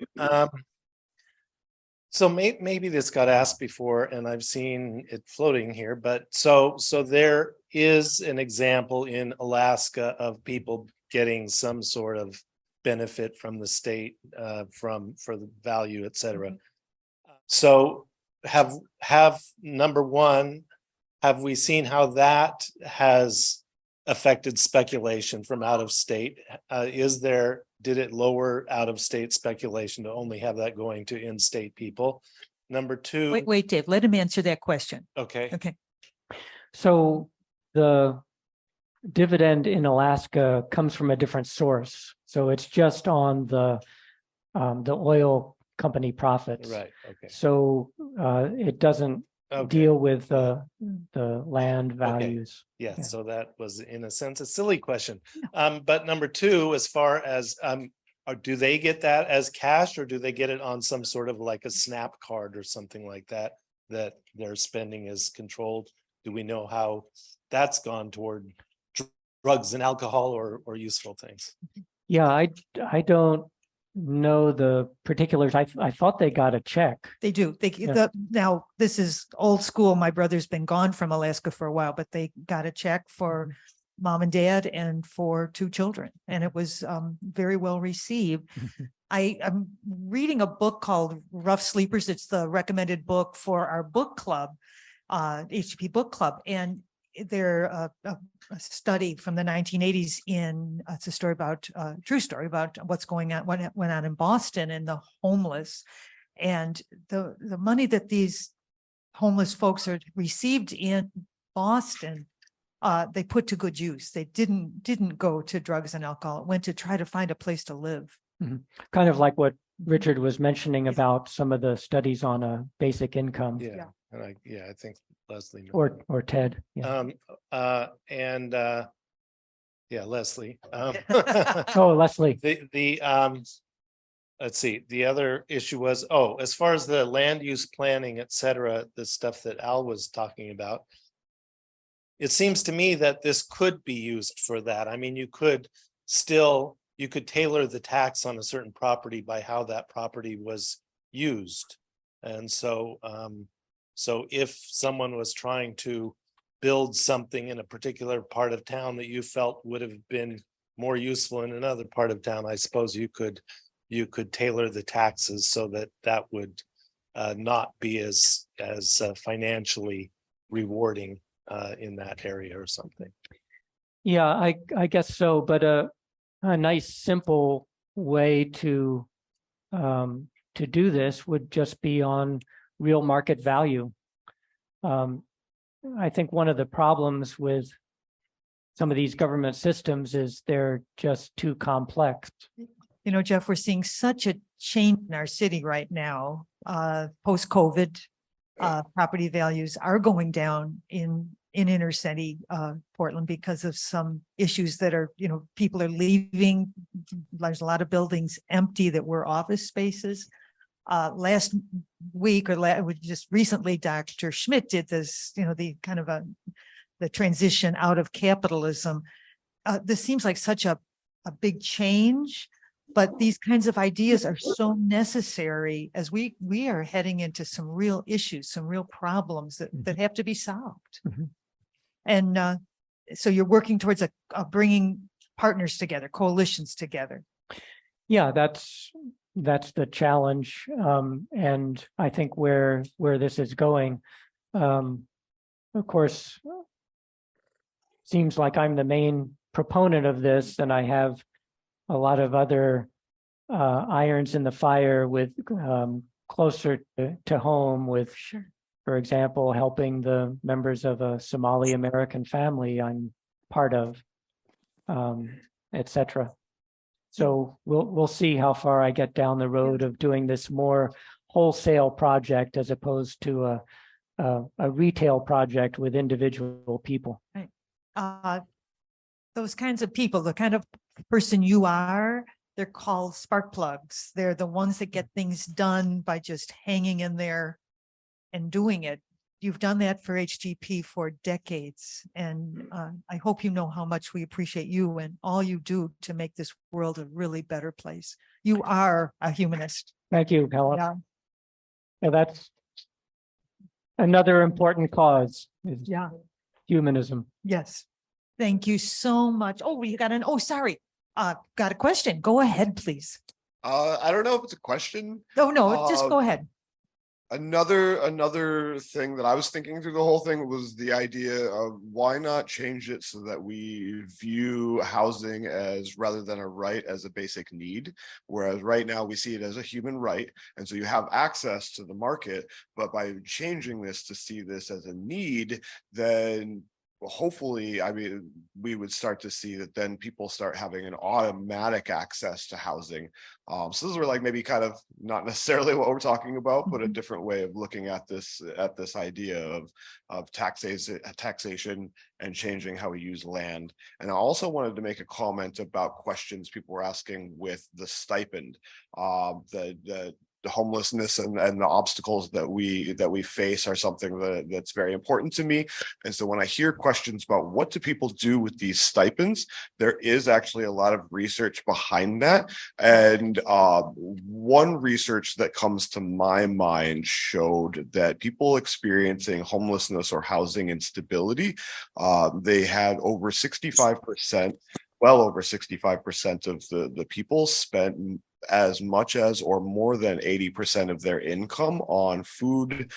So maybe this got asked before and I've seen it floating here, but so there is an example in Alaska of people getting some sort of benefit from the state for the value, et cetera. So have number one, have we seen how that has affected speculation from out of state? Did it lower out of state speculation to only have that going to in-state people? Number two. Wait, Dave, let him answer that question. Okay. Okay. So the dividend in Alaska comes from a different source. So it's just on the oil company profits. Right. Okay. So it doesn't deal with the land values. Yes, Yeah. so that was in a sense a silly question. But number two, as far as do they get that as cash or do they get it on some sort of like a SNAP card or something like that their spending is controlled? Do we know how that's gone toward drugs and alcohol or useful things? Yeah, I don't know the particulars. I thought they got a check. They do. Yeah. Now, this is old school. My brother's been gone from Alaska for a while, but they got a check for mom and dad and for 2 children. And it was very well received. I'm reading a book called Rough Sleepers. It's the recommended book for our book club, HTP book club. And they're a study from the 1980s it's a story about true story about what's going on, what went on in Boston and the homeless, and the money that these homeless folks are received in Boston, they put to good use. They didn't go to drugs and alcohol. It went to try to find a place to live. Mm-hmm. Kind of like what Richard was mentioning about some of the studies on a basic income. Yeah. And I think Leslie or Ted. Yeah. Leslie. Oh, Leslie. Let's see. The other issue was, as far as the land use planning, et cetera, the stuff that Al was talking about, it seems to me that this could be used for that. I mean, you could tailor the tax on a certain property by how that property was used. And so, if someone was trying to build something in a particular part of town that you felt would have been more useful in another part of town, I suppose you could tailor the taxes so that would not be as financially rewarding in that area or something. Yeah, I guess so. But a nice, simple way to do this would just be on real market value. I think one of the problems with some of these government systems is they're just too complex. You know, Jeff, we're seeing such a change in our city right now, post-COVID. Property values are going down in inner city, Portland, because of some issues that are, you know, people are leaving. There's a lot of buildings empty that were office spaces. Last week just recently, Dr. Schmidt did this, you know, the kind of the transition out of capitalism. This seems like such a big change, but these kinds of ideas are so necessary as we are heading into some real issues, some real problems that have to be solved. Mm-hmm. And so you're working towards bringing partners together, coalitions together. Yeah, that's the challenge, and I think where this is going. Of course, seems like I'm the main proponent of this, and I have a lot of other irons in the fire with closer to home with, for example, helping the members of a Somali American family I'm part of, etc. So we'll see how far I get down the road of doing this more wholesale project as opposed to a retail project with individual people. Right. Those kinds of people, the kind of person you are, they're called spark plugs. They're the ones that get things done by just hanging in there and doing it. You've done that for HGP for decades. And I hope you know how much we appreciate you and all you do to make this world a really better place. You are a humanist. Thank you, Helen. Yeah. Yeah, that's another important cause is Yeah. humanism. Yes. Thank you so much. Oh, we got sorry. Got a question. Go ahead, please. I don't know if it's a question. Oh, no, just go ahead. Another thing that I was thinking through the whole thing was the idea of why not change it so that we view housing as, rather than a right, as a basic need, whereas right now we see it as a human right, and so you have access to the market, but by changing this to see this as a need, then hopefully, I mean, we would start to see that then people start having an automatic access to housing. So those were like maybe kind of not necessarily what we're talking about, but a different way of looking at this idea of taxation and changing how we use land. And I also wanted to make a comment about questions people were asking with the stipend, the homelessness and the obstacles that we face are something that's very important to me. And so when I hear questions about what do people do with these stipends, there is actually a lot of research behind that. And one research that comes to my mind showed that people experiencing homelessness or housing instability, they had over 65%, well over 65% of the people spent as much as or more than 80% of their income on food,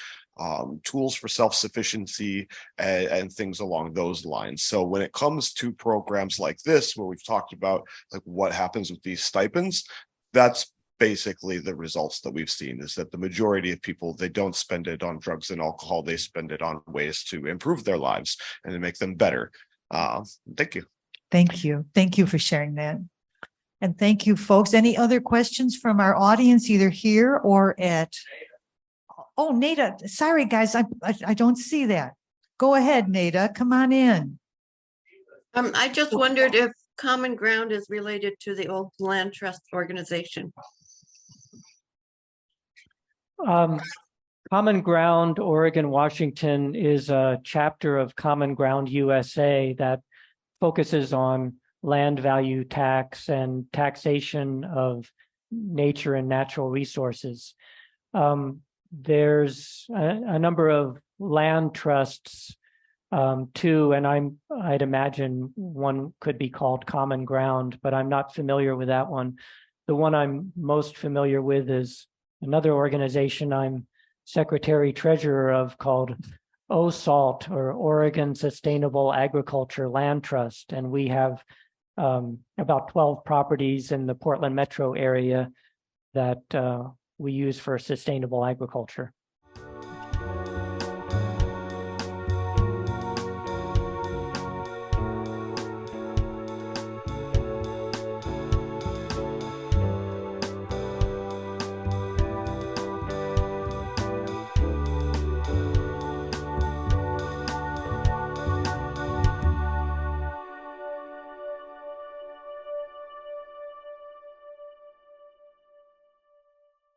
tools for self-sufficiency, and things along those lines. So when it comes to programs like this, where we've talked about like what happens with these stipends, that's basically the results that we've seen, is that the majority of people, they don't spend it on drugs and alcohol, they spend it on ways to improve their lives and to make them better. Thank you. Thank you. Thank you for sharing that. And thank you, folks. Any other questions from our audience, either here or at? Oh, Nada, sorry, guys, I don't see that. Go ahead, Nada, come on in. I just wondered if Common Ground is related to the old Land Trust organization. Common Ground Oregon Washington is a chapter of Common Ground USA that focuses on land value tax and taxation of nature and natural resources. There's a number of land trusts too, and I'd imagine one could be called Common Ground, but I'm not familiar with that one. The one I'm most familiar with is another organization I'm secretary treasurer of called OSALT, or Oregon Sustainable Agriculture Land Trust, and we have about 12 properties in the Portland metro area that we use for sustainable agriculture.